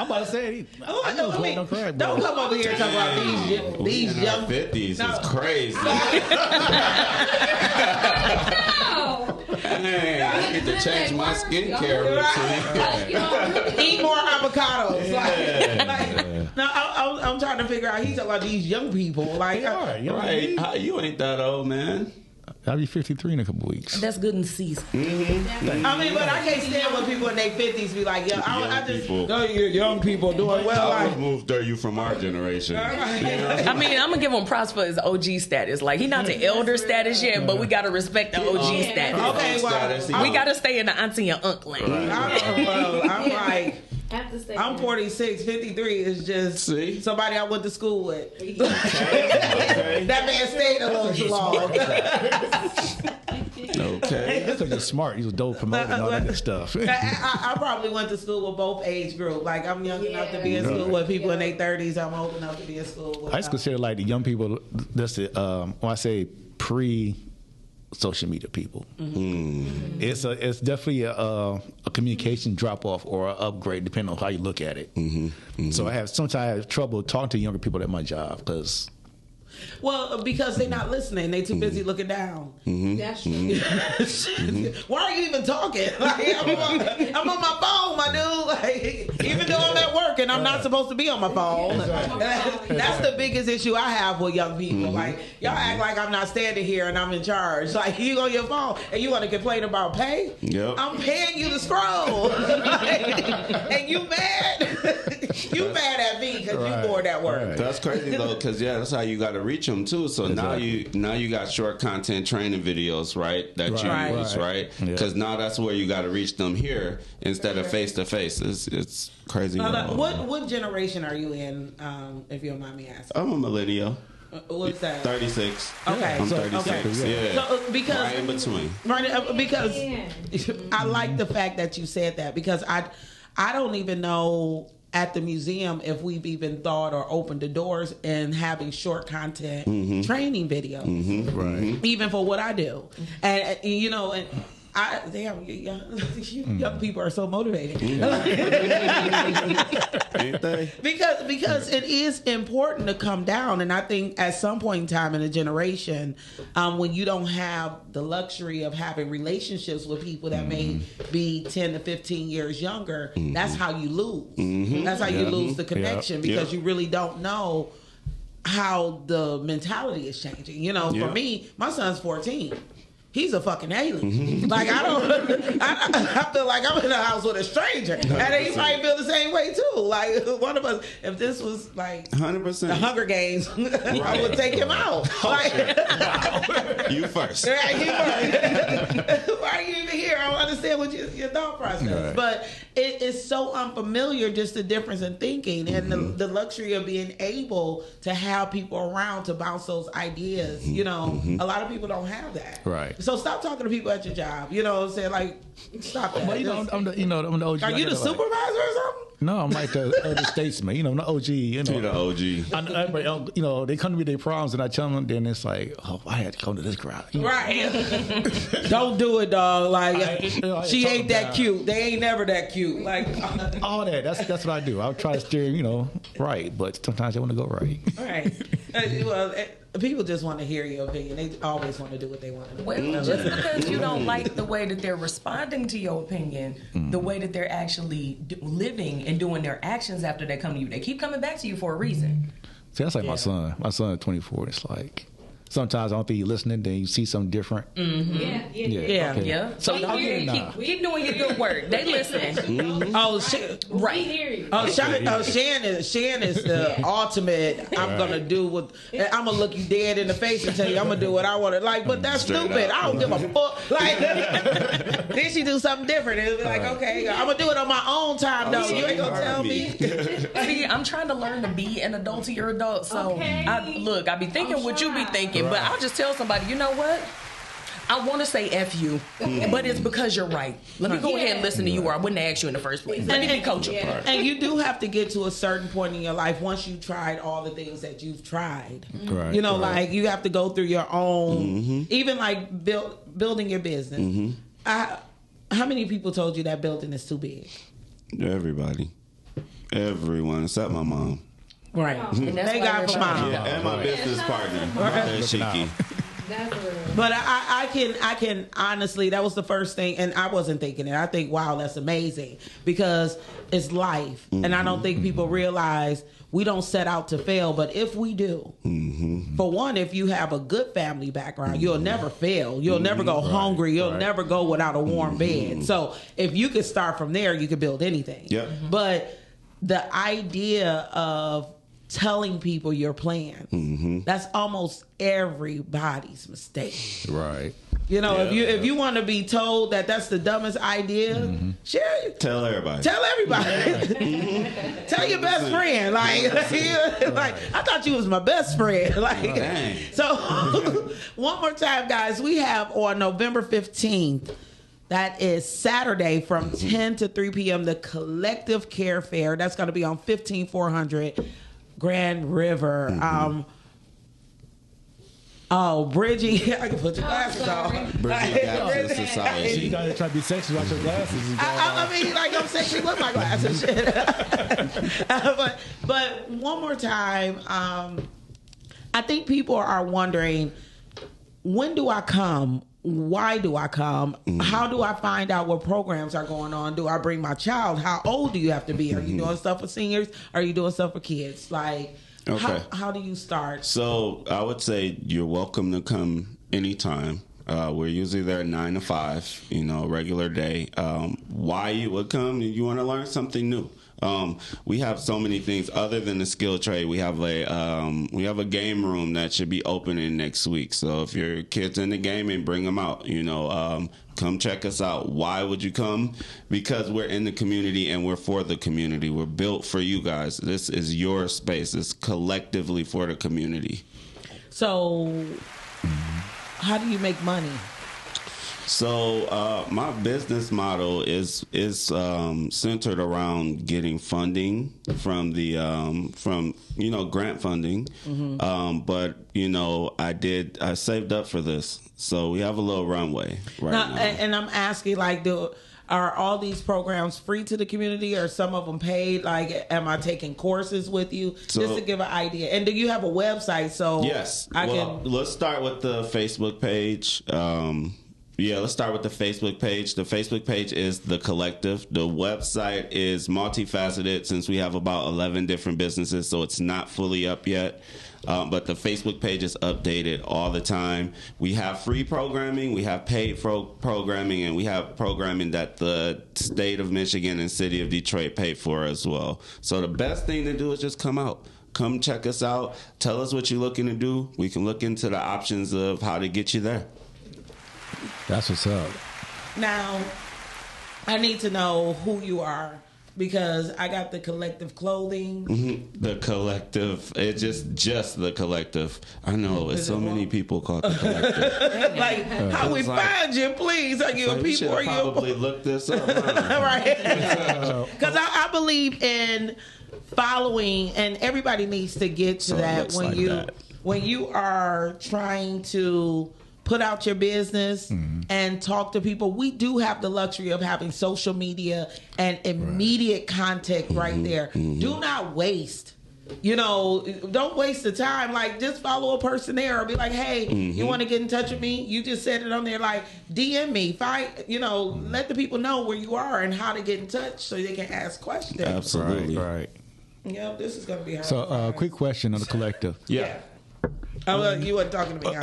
about to say, don't come over here and talk about these young 50s. It's crazy. Hey, I need to change my skincare routine. Eat more avocados. No, I'm trying to figure out. He's talking about these young people. Like, right? You ain't that old, man. I'll be 53 in a couple weeks. That's good in season. Mm-hmm. I mean, but I can't stand when people in their 50s be like, I just know you're young people doing well. I would move you from our generation. I mean, I'm gonna give him props for his OG status. Like, he not the elder status yet, but we gotta respect the OG status. Okay, well, we gotta stay in the auntie and uncle lane. I'm like, I'm 46, 53 is just somebody I went to school with. That man stayed a little too long. Okay. That's because you're smart. You're dope promoting all that good stuff. I probably went to school with both age groups. Like, I'm young enough to be in school with people in their 30s. I'm old enough to be in school with. I just consider like the young people. That's it. When I say pre-social media people, it's definitely a communication drop off or an upgrade depending on how you look at it. So sometimes I have trouble talking to younger people at my job because. Well, because they're not listening. They too busy looking down. That's true. Why are you even talking? Like, I'm on my phone, my dude. Like, even though I'm at work and I'm not supposed to be on my phone. That's the biggest issue I have with young people. Like, y'all act like I'm not standing here and I'm in charge. Like, you on your phone and you want to complain about pay? Yep. I'm paying you to scroll. And you mad? You mad at me because you bored at work. That's crazy though, because that's how you got to reach them too. So now you got short content training videos, right? That you use, right? Because now that's where you got to reach them here instead of face to face. It's crazy. What generation are you in? If you don't mind me asking. I'm a millennial. What's that? 36. Okay. I'm 36. Okay. Yeah. So, because right in between. Right, because I like the fact that you said that because I don't even know at the museum if we've even thought or opened the doors in having short content training videos, right? Even for what I do, and you know, and young people are so motivated. Ain't they? Because it is important to come down, and I think at some point in time in a generation, when you don't have the luxury of having relationships with people that may be 10 to 15 years younger, that's how you lose. That's how you lose the connection because you really don't know how the mentality is changing. You know, for me, my son's 14. He's a fucking alien. Like, I feel like I'm in a house with a stranger. And he might feel the same way too. Like, one of us, if this was like 100% the Hunger Games, I would take him out. You first. Right, you first. Why are you even here? I don't understand what your thought process. Right. But it is so unfamiliar, just the difference in thinking and the luxury of being able to have people around to bounce those ideas. You know, a lot of people don't have that. Right. So stop talking to people at your job. You know what I'm saying? Like, stop that. Well, I'm the OG. Are you the supervisor or something? No, I'm like the statesman. You know, I'm the OG. You know, you're the OG. Everybody, you know, they come to me their problems, and I tell them. Then it's like, oh, I had to come to this crowd. You know? Right. Don't do it, dog. Like, she ain't that cute. They ain't never that cute. Like all that. That's what I do. I'll try to steer, you know, right, but sometimes they want to go right. Right. Well. People just want to hear your opinion. They always want to do what they want to do. Well, just because you don't like the way that they're responding to your opinion, the way that they're actually living and doing their actions after they come to you, they keep coming back to you for a reason. See, that's like my son. My son is 24. It's like sometimes I don't think you're listening, then you see something different. Yeah. Okay. So keep doing your good work. They listen. Oh, right. We hear you. Oh, Shan is the ultimate. I'm gonna do what I'm gonna look you dead in the face and tell you I'm gonna do what I want to. Like, but that's stupid. I don't give a fuck. Like, then she do something different. It'll be like, okay, I'm gonna do it on my own time though. You ain't gonna tell me. See, I'm trying to learn to be an adult to your adult. So I be thinking what you be thinking. But I'll just tell somebody, you know what? I want to say F you, but it's because you're right. Let me go ahead and listen to you, or I wouldn't ask you in the first place. Let me be coachable. And you do have to get to a certain point in your life once you've tried all the things that you've tried. Right, you know, like you have to go through your own, even like building your business. How many people told you that building is too big? Everybody. Everyone except my mom. Right. And that's Thank God for mom. Yeah, and my business partner. Shiki. That's real. But I can honestly, that was the first thing, and I wasn't thinking it. I think, wow, that's amazing, because it's life, and I don't think people realize we don't set out to fail, but if we do, for one, if you have a good family background, you'll never fail. You'll never go hungry. You'll never go without a warm bed. So if you could start from there, you could build anything. Yep. But the idea of telling people your plan, that's almost everybody's mistake. Right. You know, if you want to be told that that's the dumbest idea, share it. Tell everybody. Tell everybody. Tell your best friend. Like, I thought you was my best friend. Like, so one more time, guys, we have on November 15th, that is Saturday from 10 to 3 p.m. the Collective Care Fair. That's going to be on 15400 Grand River. Bridgie, I can put your glasses on. Bridgie Gapson Society. You gotta try to be sexy without your glasses. I mean, like, I'm sexy with my glasses. but one more time, I think people are wondering, when do I come? Why do I come? How do I find out what programs are going on? Do I bring my child? How old do you have to be? Are you doing stuff for seniors? Are you doing stuff for kids? Like, okay. How do you start? So I would say you're welcome to come anytime. We're usually there 9 to 5, regular day. Why you would come? You want to learn something new. We have so many things other than the skill trade. We have a game room that should be opening next week. So if your kid's in the gaming, bring them out. Come check us out. Why would you come? Because we're in the community and we're for the community. We're built for you guys. This is your space. It's collectively for the community. So how do you make money? So my business model is centered around getting funding from the grant funding, but I saved up for this, so we have a little runway now. And I'm asking, like, are all these programs free to the community, or some of them paid? Like, am I taking courses with you? Just to give an idea. And do you have a website? So yes, let's start with the Facebook page. Let's start with the Facebook page. The Facebook page is The Collective. The website is multifaceted since we have about 11 different businesses, so it's not fully up yet. But the Facebook page is updated all the time. We have free programming, we have paid programming, and we have programming that the state of Michigan and city of Detroit paid for as well. So the best thing to do is just come out. Come check us out. Tell us what you're looking to do. We can look into the options of how to get you there. That's what's up. Now, I need to know who you are, because I got the Collective clothing. The Collective. It's just the Collective. I know. It's so many people called the Collective. Like, how we find you, please? Are you a people? Or you probably look this up, huh? Right? Because I believe in following, and everybody needs to get to that when you are trying to put out your business and talk to people. We do have the luxury of having social media and immediate contact right there. Do not waste. Don't waste the time. Like, just follow a person there, or be like, hey, you want to get in touch with me? You just said it on there, like, DM me. Let the people know where you are and how to get in touch so they can ask questions. Absolutely. Right. Yeah, this is going to be hard. So, quick question on the Collective. Yeah. You wasn't talking to me.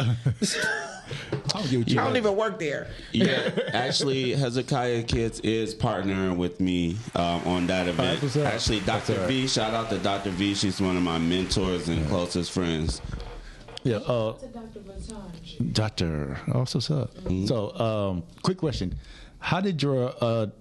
I don't even work there. Yeah, actually, Hezekiah Kids is partnering with me on that event. Actually, Dr. V, shout out to Dr. V. She's one of my mentors and closest friends. Yeah. Doctor, what's up? So, quick question: how did your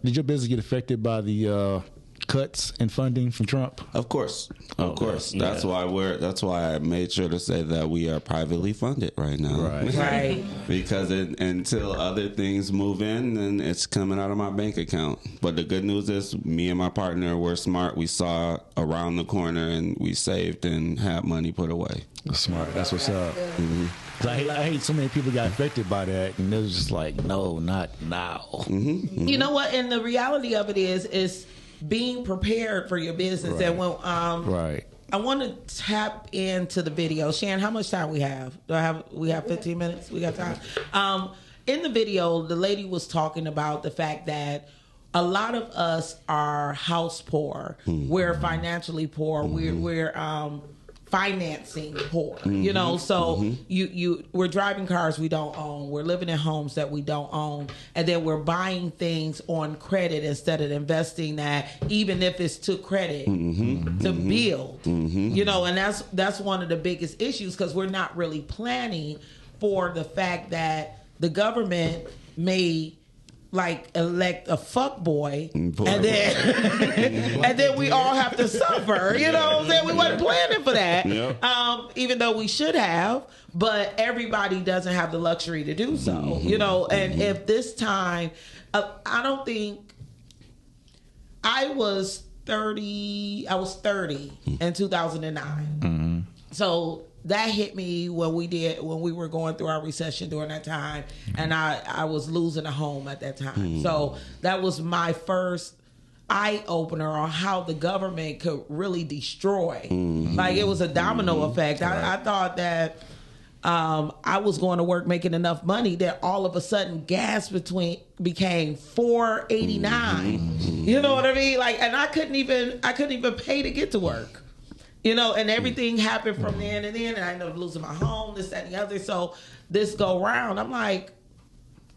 business get affected by the cuts in funding from Trump? Of course. That's why I made sure to say that we are privately funded right now. Right. Because until other things move in, then it's coming out of my bank account. But the good news is, me and my partner were smart. We saw around the corner and we saved and had money put away. Smart. That's what's up. I hate so many people got affected by that, and it was just like, no, not now. You know what? And the reality of it is being prepared for your business. And when I want to tap into the video. Shan, how much time we have? We have 15 minutes? We got time? In the video, the lady was talking about the fact that a lot of us are house poor. We're financially poor. We're financing poor. You know, so we're driving cars we don't own. We're living in homes that we don't own, and then we're buying things on credit instead of investing that, even if it's to credit, to build. You know, and that's one of the biggest issues, because we're not really planning for the fact that the government may elect a fuck boy, and then we all have to suffer. You know what I'm saying? We wasn't planning for that. Yep. Even though we should have, but everybody doesn't have the luxury to do so. You know, and if this time, I don't think I was 30 in 2009. So that hit me when we were going through our recession during that time, and I was losing a home at that time. So that was my first eye opener on how the government could really destroy. Like, it was a domino effect. I thought that I was going to work making enough money that all of a sudden gas became $4.89. You know what I mean? Like, and I couldn't even pay to get to work. You know, and everything happened from then and then, and I ended up losing my home, this, that, and the other. So this go round, I'm like,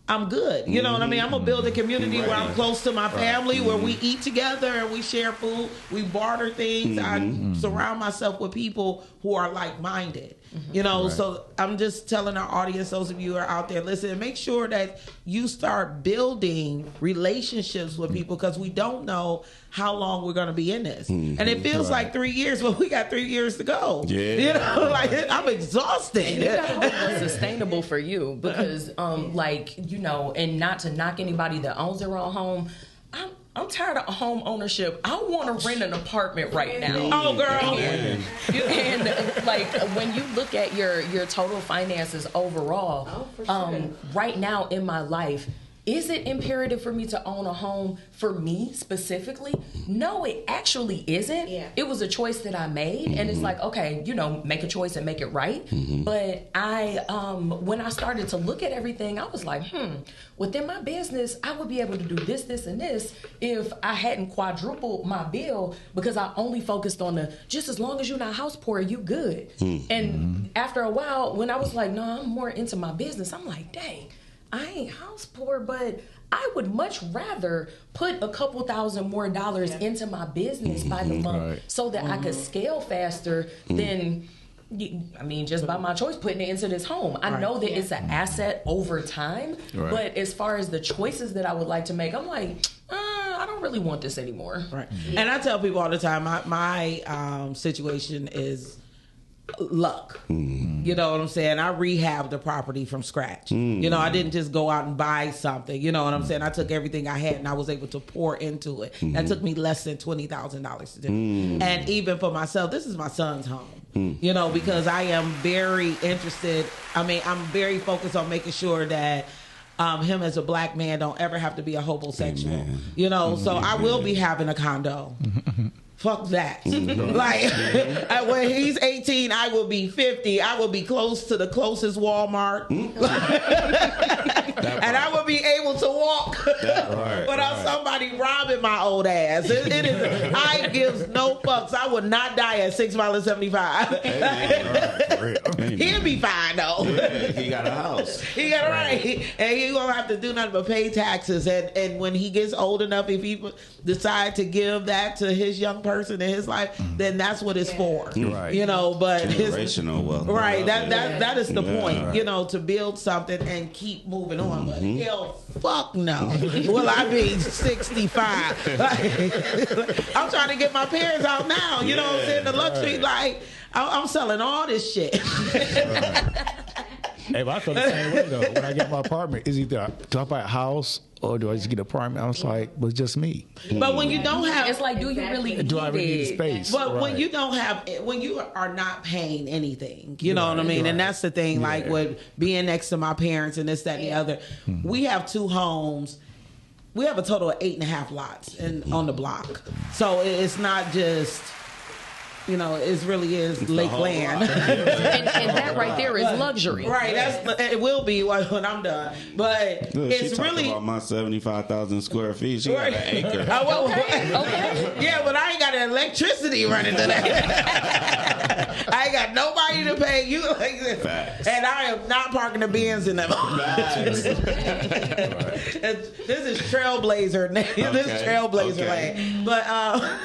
I'm good. You know what I mean? I'm going to build a community where I'm close to my family, where we eat together and we share food, we barter things. I surround myself with people who are like-minded. You know, so I'm just telling our audience, those of you who are out there listening, make sure that you start building relationships with people, because we don't know how long we're going to be in this. And it feels like 3 years, but we got 3 years to go. You know, like, I'm exhausted. And you got to hope that's sustainable for you, because, like, you know, and not to knock anybody that owns their own home, I'm tired of home ownership. I want to rent an apartment right now. Oh, girl. And like, when you look at your total finances overall, right now in my life, is it imperative for me to own a home for me specifically? No, it actually isn't. Yeah. It was a choice that I made, and it's like, okay, you know, make a choice and make it right. But when I started to look at everything, I was like, within my business, I would be able to do this, this, and this if I hadn't quadrupled my bill, because I only focused on just as long as you're not house poor, you good. And after a while, when I was like, no, I'm more into my business, I'm like, dang, I ain't house poor, but I would much rather put a couple $1,000 more into my business by the month so that I could scale faster than, I mean, just by my choice, putting it into this home. I know that it's an asset over time, but as far as the choices that I would like to make, I'm like, I don't really want this anymore. And I tell people all the time, my situation is luck. You know what I'm saying? I rehabbed the property from scratch. You know, I didn't just go out and buy something. You know what I'm saying? I took everything I had and I was able to pour into it. That took me less than $20,000 to do. And even for myself, this is my son's home. You know, because I am very interested. I mean, I'm very focused on making sure that him as a black man don't ever have to be a homosexual. You know, so I will be having a condo. Fuck that. Like, when he's 18, I will be 50. I will be close to the closest Walmart. And I will be able to walk without somebody robbing my old ass. It is, I give no fucks. I would not die at 6 miles and 75. He'll be fine, though. He got a house. He got it right. And he won't have to do nothing but pay taxes. And when he gets old enough, if he decide to give that to his young person in his life, then that's what it's for. You know, but generational wealth. That is the point. You know, to build something and keep moving on. But hell, fuck no. Will I be 65? I'm trying to get my parents out now. You know what I'm saying? The luxury, like, I'm selling all this shit. Hey, but I feel the same way though. When I get my apartment, is either do I buy a house or do I just get an apartment? I was like, well, it's just me. But when you don't have, it's like, do you really do I really need space? But when you don't have, when you are not paying anything, you know what I mean? And that's the thing, like with being next to my parents and this, that, and the other. We have 2 homes. We have a total of 8.5 lots on the block. So it's not just you know, it really is lake land. and that right there is luxury. Right, it will be when I'm done. But Look, it's she really about my 75,000 square feet. She got an acre. Okay. Yeah, but I ain't got electricity running to that. I ain't got nobody to pay you like this. Facts. And I am not parking the Benz in them. This is Trailblazer. This is Trailblazer land. But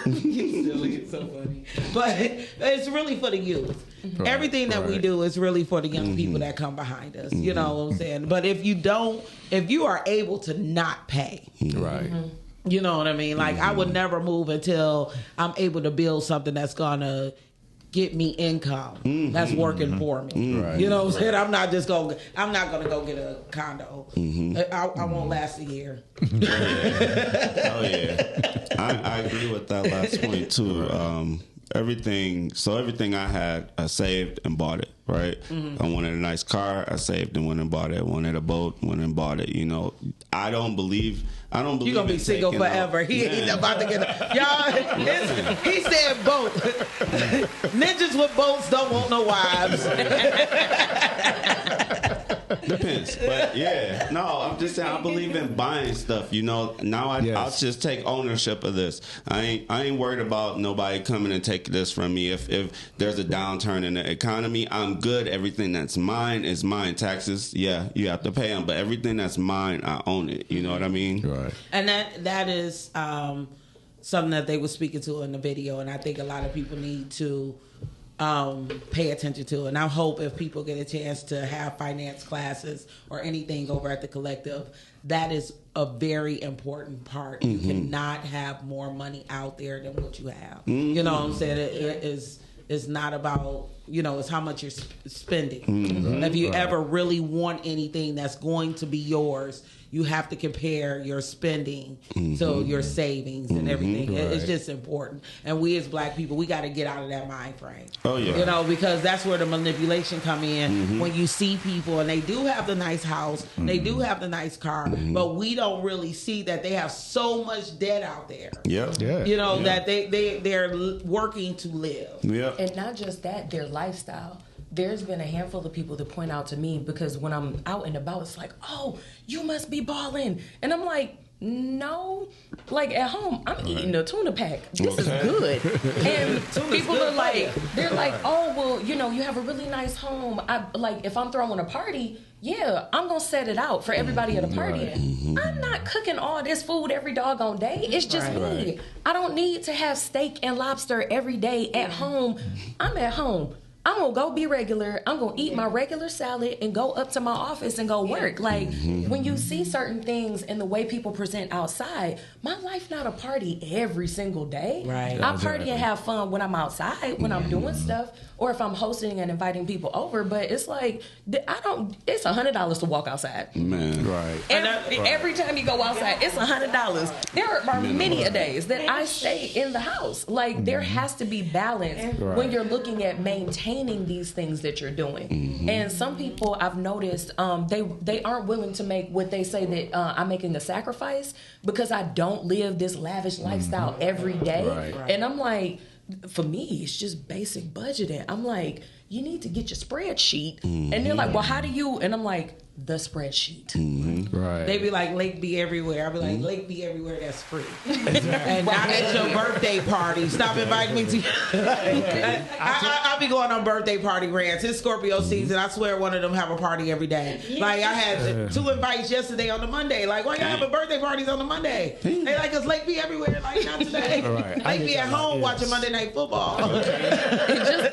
it's so funny. But it's really for the youth. Right, everything that we do is really for the young people that come behind us. You know what I'm saying? But if you are able to not pay, right. You know what I mean? Like I would never move until I'm able to build something that's gonna get me income that's working for me. Right. You know what I'm saying? I'm not gonna go get a condo. I won't last a year. Oh yeah. I agree with that last point too. Everything I had, I saved and bought it, right? I wanted a nice car, I saved and went and bought it. Wanted a boat, went and bought it. You know, I don't believe you're gonna be single forever. He ain't about to get y'all. He said boat. Ninjas with boats don't want no wives. Depends, but yeah, no, I'm just saying I believe in buying stuff. You know, now I'll just take ownership of this. I ain't worried about nobody coming and taking this from me. If there's a downturn in the economy, I'm good. Everything that's mine is mine. Taxes, yeah, you have to pay them, but everything that's mine, I own it. You know what I mean? Right. And that is something that they were speaking to in the video, and I think a lot of people need to pay attention to. And I hope if people get a chance to have finance classes or anything over at the collective, that is a very important part. You cannot have more money out there than what you have. You know what I'm saying? It's not about, you know, it's how much you're spending. If you ever really want anything that's going to be yours, you have to compare your spending to your savings and everything. It's just important. And we as black people, we got to get out of that mind frame. Oh, yeah. You know, because that's where the manipulation come in. When you see people and they do have the nice house, they do have the nice car, but we don't really see that they have so much debt out there. Yeah. You know, that they're working to live. Yeah. And not just that, their lifestyle. There's been a handful of people that point out to me, because when I'm out and about, it's like, oh, you must be balling. And I'm like, no. Like at home, I'm eating a tuna pack. This is good. And people are like, they're like, oh, well, you know, you have a really nice home. If I'm throwing a party, yeah, I'm going to set it out for everybody at a party. I'm not cooking all this food every doggone day. It's just me. I don't need to have steak and lobster every day at home. I'm at home. I'm going to go be regular. I'm going to eat my regular salad and go up to my office and go work. Like, when you see certain things and the way people present outside, my life not a party every single day. Right. I party and have fun when I'm outside, when I'm doing stuff, or if I'm hosting and inviting people over. But it's like, it's $100 to walk outside. Man. Right. Every time you go outside, it's $100. There are many a days that I stay in the house. Like, there has to be balance when you're looking at maintaining these things that you're doing. And some people I've noticed, they aren't willing to make what they say that I'm making a sacrifice, because I don't live this lavish lifestyle every day. Right. And I'm like, for me, it's just basic budgeting. I'm like, you need to get your spreadsheet. And they're like, well, how do you? And I'm like, the spreadsheet. Right. They be like, Lake be everywhere. I be like, Lake be everywhere, that's free. And not at your birthday party. Stop inviting me to I'll be going on birthday party rants. It's Scorpio season. I swear one of them have a party every day. Like, I had 2 invites yesterday on the Monday. Like, why y'all having birthday parties on the Monday? They like, us Lake be everywhere. Like, not today. Lake be at home watching Monday Night Football.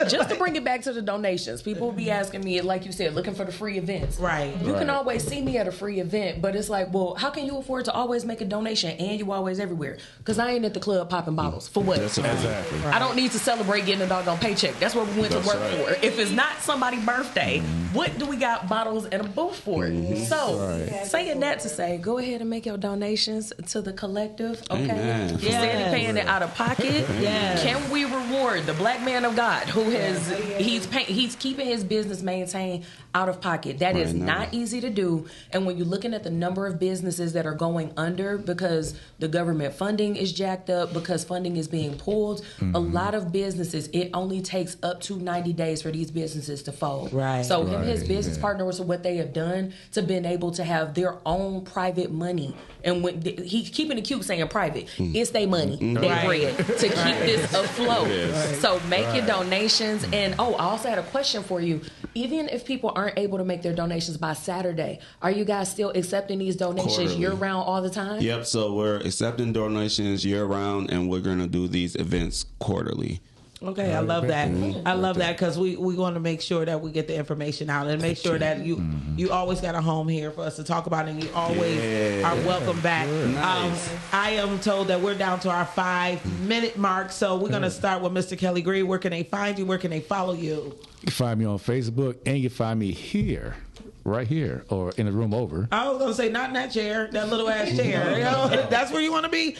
just to bring it back to the donations, people will be asking me, like you said, looking for the free events. Right. You can always see me at a free event, but it's like, well, how can you afford to always make a donation and you always everywhere? Because I ain't at the club popping bottles. For what? Exactly. I don't need to celebrate getting a doggone paycheck. That's what we went to work for. If it's not somebody's birthday, what do we got bottles and a booth for? So, saying that to say, go ahead and make your donations to the collective, okay? Instead of paying it out of pocket, can we reward the black man of God who has he's keeping his business maintained out of pocket. That is not easy to do. And when you're looking at the number of businesses that are going under because the government funding is jacked up, because funding is being pulled, a lot of businesses, it only takes up to 90 days for these businesses to fold. Right. So him and his business partners, what they have done to been able to have their own private money. And when he's keeping it cute saying private, it's their money, their bread to keep this afloat. So make your donations. And I also had a question for you. Even if people aren't able to make their donations by Saturday, are you guys still accepting these donations year round all the time? Yep. So we're accepting donations year round, and we're going to do these events quarterly. Okay, I love that. I love that because we want to make sure that we get the information out and make sure that you always got a home here for us to talk about, and you always are welcome back. Nice. I am told that we're down to our 5-minute mark, so we're going to start with Mr. Kelly Greene. Where can they find you? Where can they follow you? You can find me on Facebook, and you can find me here. Right here, or in the room over. I was gonna say not in that chair, that little ass chair. You know, that's where you want to be.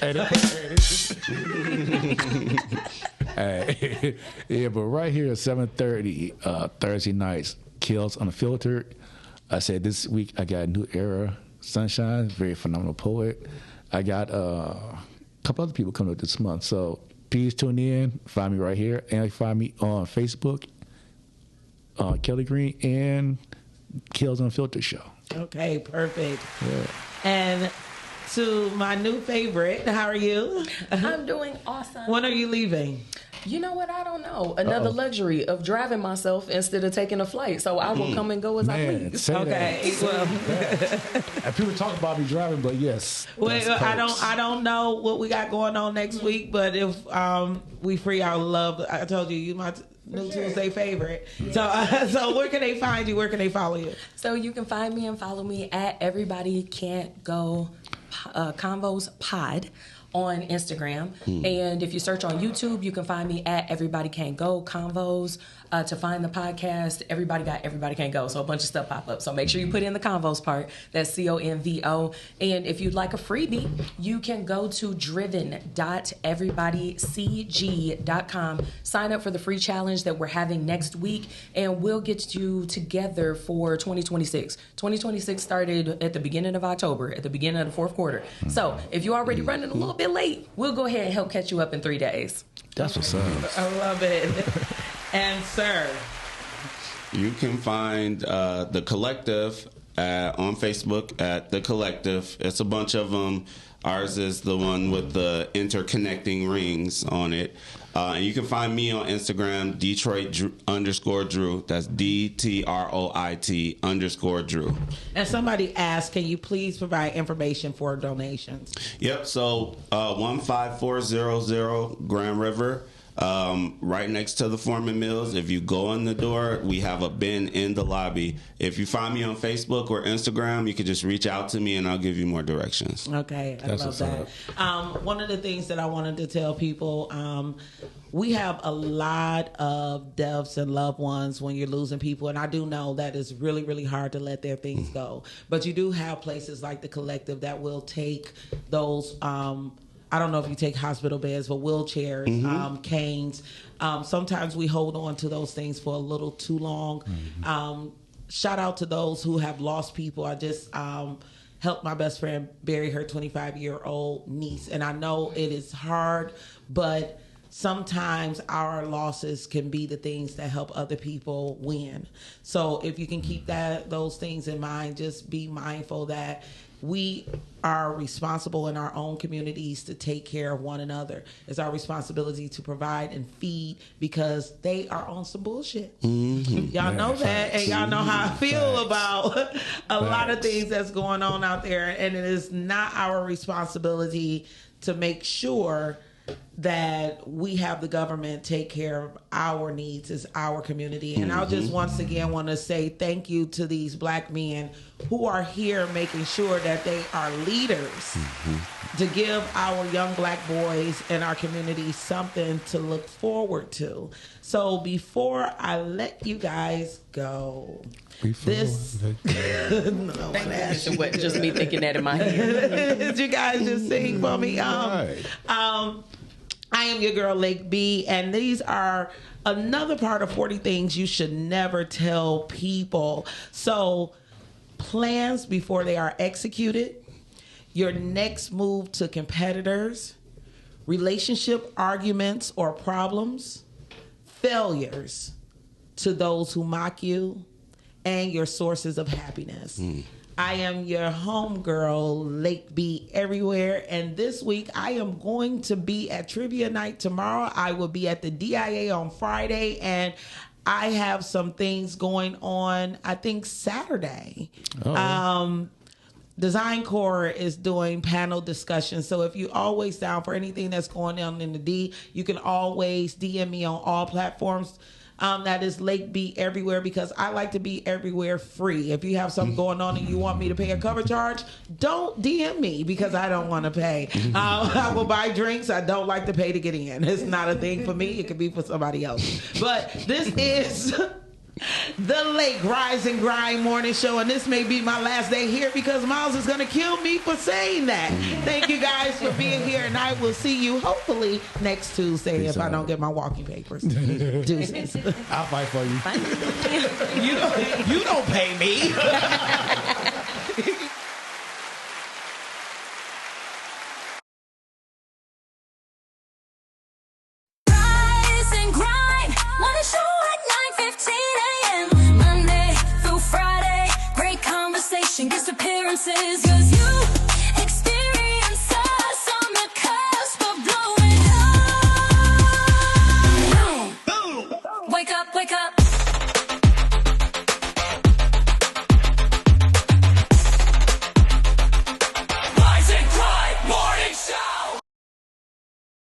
Yeah, but right here at 7:30 Thursday nights, Kelz Unfiltered. I said this week I got New Era Sunshine, very phenomenal poet. I got a couple other people coming up this month, so please tune in. Find me right here, and find me on Facebook, Kelly Greene, and Kelz Unfiltered show. Okay, perfect. Yeah. And to my new favorite, how are you? I'm doing awesome. When are you leaving? You know what? I don't know. Another luxury of driving myself instead of taking a flight. So I will come and go as I please. Okay. Well, and people talk about me driving, but yes. Well, I don't know what we got going on next week, but if we free our love, I told you my new Tuesday favorite. So where can they find you? Where can they follow you? So you can find me and follow me at Everybody Can't Go Convos Pod on Instagram. And if you search on YouTube, you can find me at Everybody Can't Go Convos. To find the podcast, Everybody Can't Go. So a bunch of stuff pop up. So make sure you put in the convos part. That's CONVO. And if you'd like a freebie, you can go to driven.everybodycg.com. Sign up for the free challenge that we're having next week, and we'll get you together for 2026. 2026 started at the beginning of October, at the beginning of the fourth quarter. So if you're already running a little bit late, we'll go ahead and help catch you up in 3 days. That's what's up. I love it. And sir, you can find The Collective on Facebook at The Collective. It's a bunch of them. Ours is the one with the interconnecting rings on it. And you can find me on Instagram, Detroit_Drew. That's DTROIT_Drew. And somebody asked, can you please provide information for donations? Yep. So 15400 Grand River. Right next to the Foreman Mills. If you go in the door, we have a bin in the lobby. If you find me on Facebook or Instagram, you can just reach out to me and I'll give you more directions. Okay, I love that. One of the things that I wanted to tell people, we have a lot of deaths and loved ones when you're losing people, and I do know that it's really, really hard to let their things go. But you do have places like the Collective that will take those I don't know if you take hospital beds, but wheelchairs, canes. Sometimes we hold on to those things for a little too long. Shout out to those who have lost people. I just helped my best friend bury her 25-year-old niece. And I know it is hard, but sometimes our losses can be the things that help other people win. So if you can keep those things in mind, just be mindful that we are responsible in our own communities to take care of one another. It's our responsibility to provide and feed because they are on some bullshit. Y'all know that, and y'all know how I feel about a lot of things that's going on out there, and it is not our responsibility to make sure that we have the government take care of our needs as our community. And I'll just once again want to say thank you to these black men who are here making sure that they are leaders to give our young black boys in our community something to look forward to. So before I let you guys go, just me thinking that in my head. You guys just sing for me. I am your girl, Lake B, and these are another part of 40 things you should never tell people. So, plans before they are executed, your next move to competitors, relationship arguments or problems, failures to those who mock you, and your sources of happiness. I am your homegirl, Lake B everywhere, and this week I am going to be at Trivia Night tomorrow. I will be at the DIA on Friday, and I have some things going on, I think, Saturday. Design Core is doing panel discussions, so if you're always down for anything that's going on in the D, you can always DM me on all platforms. That is Lake B everywhere, because I like to be everywhere free. If you have something going on and you want me to pay a cover charge, don't DM me, because I don't want to pay. I will buy drinks. I don't like to pay to get in. It's not a thing for me. It could be for somebody else. But this is the Lake Rise and Grind morning show, and this may be my last day here because Miles is going to kill me for saying that. Thank you guys for being here, and I will see you hopefully next Tuesday if I don't get my walking papers. Deuces. I'll fight for you. You don't pay me. Rise and grind, morning show at 9:15 a.m. Monday through Friday, great conversation, guest appearances, 'cause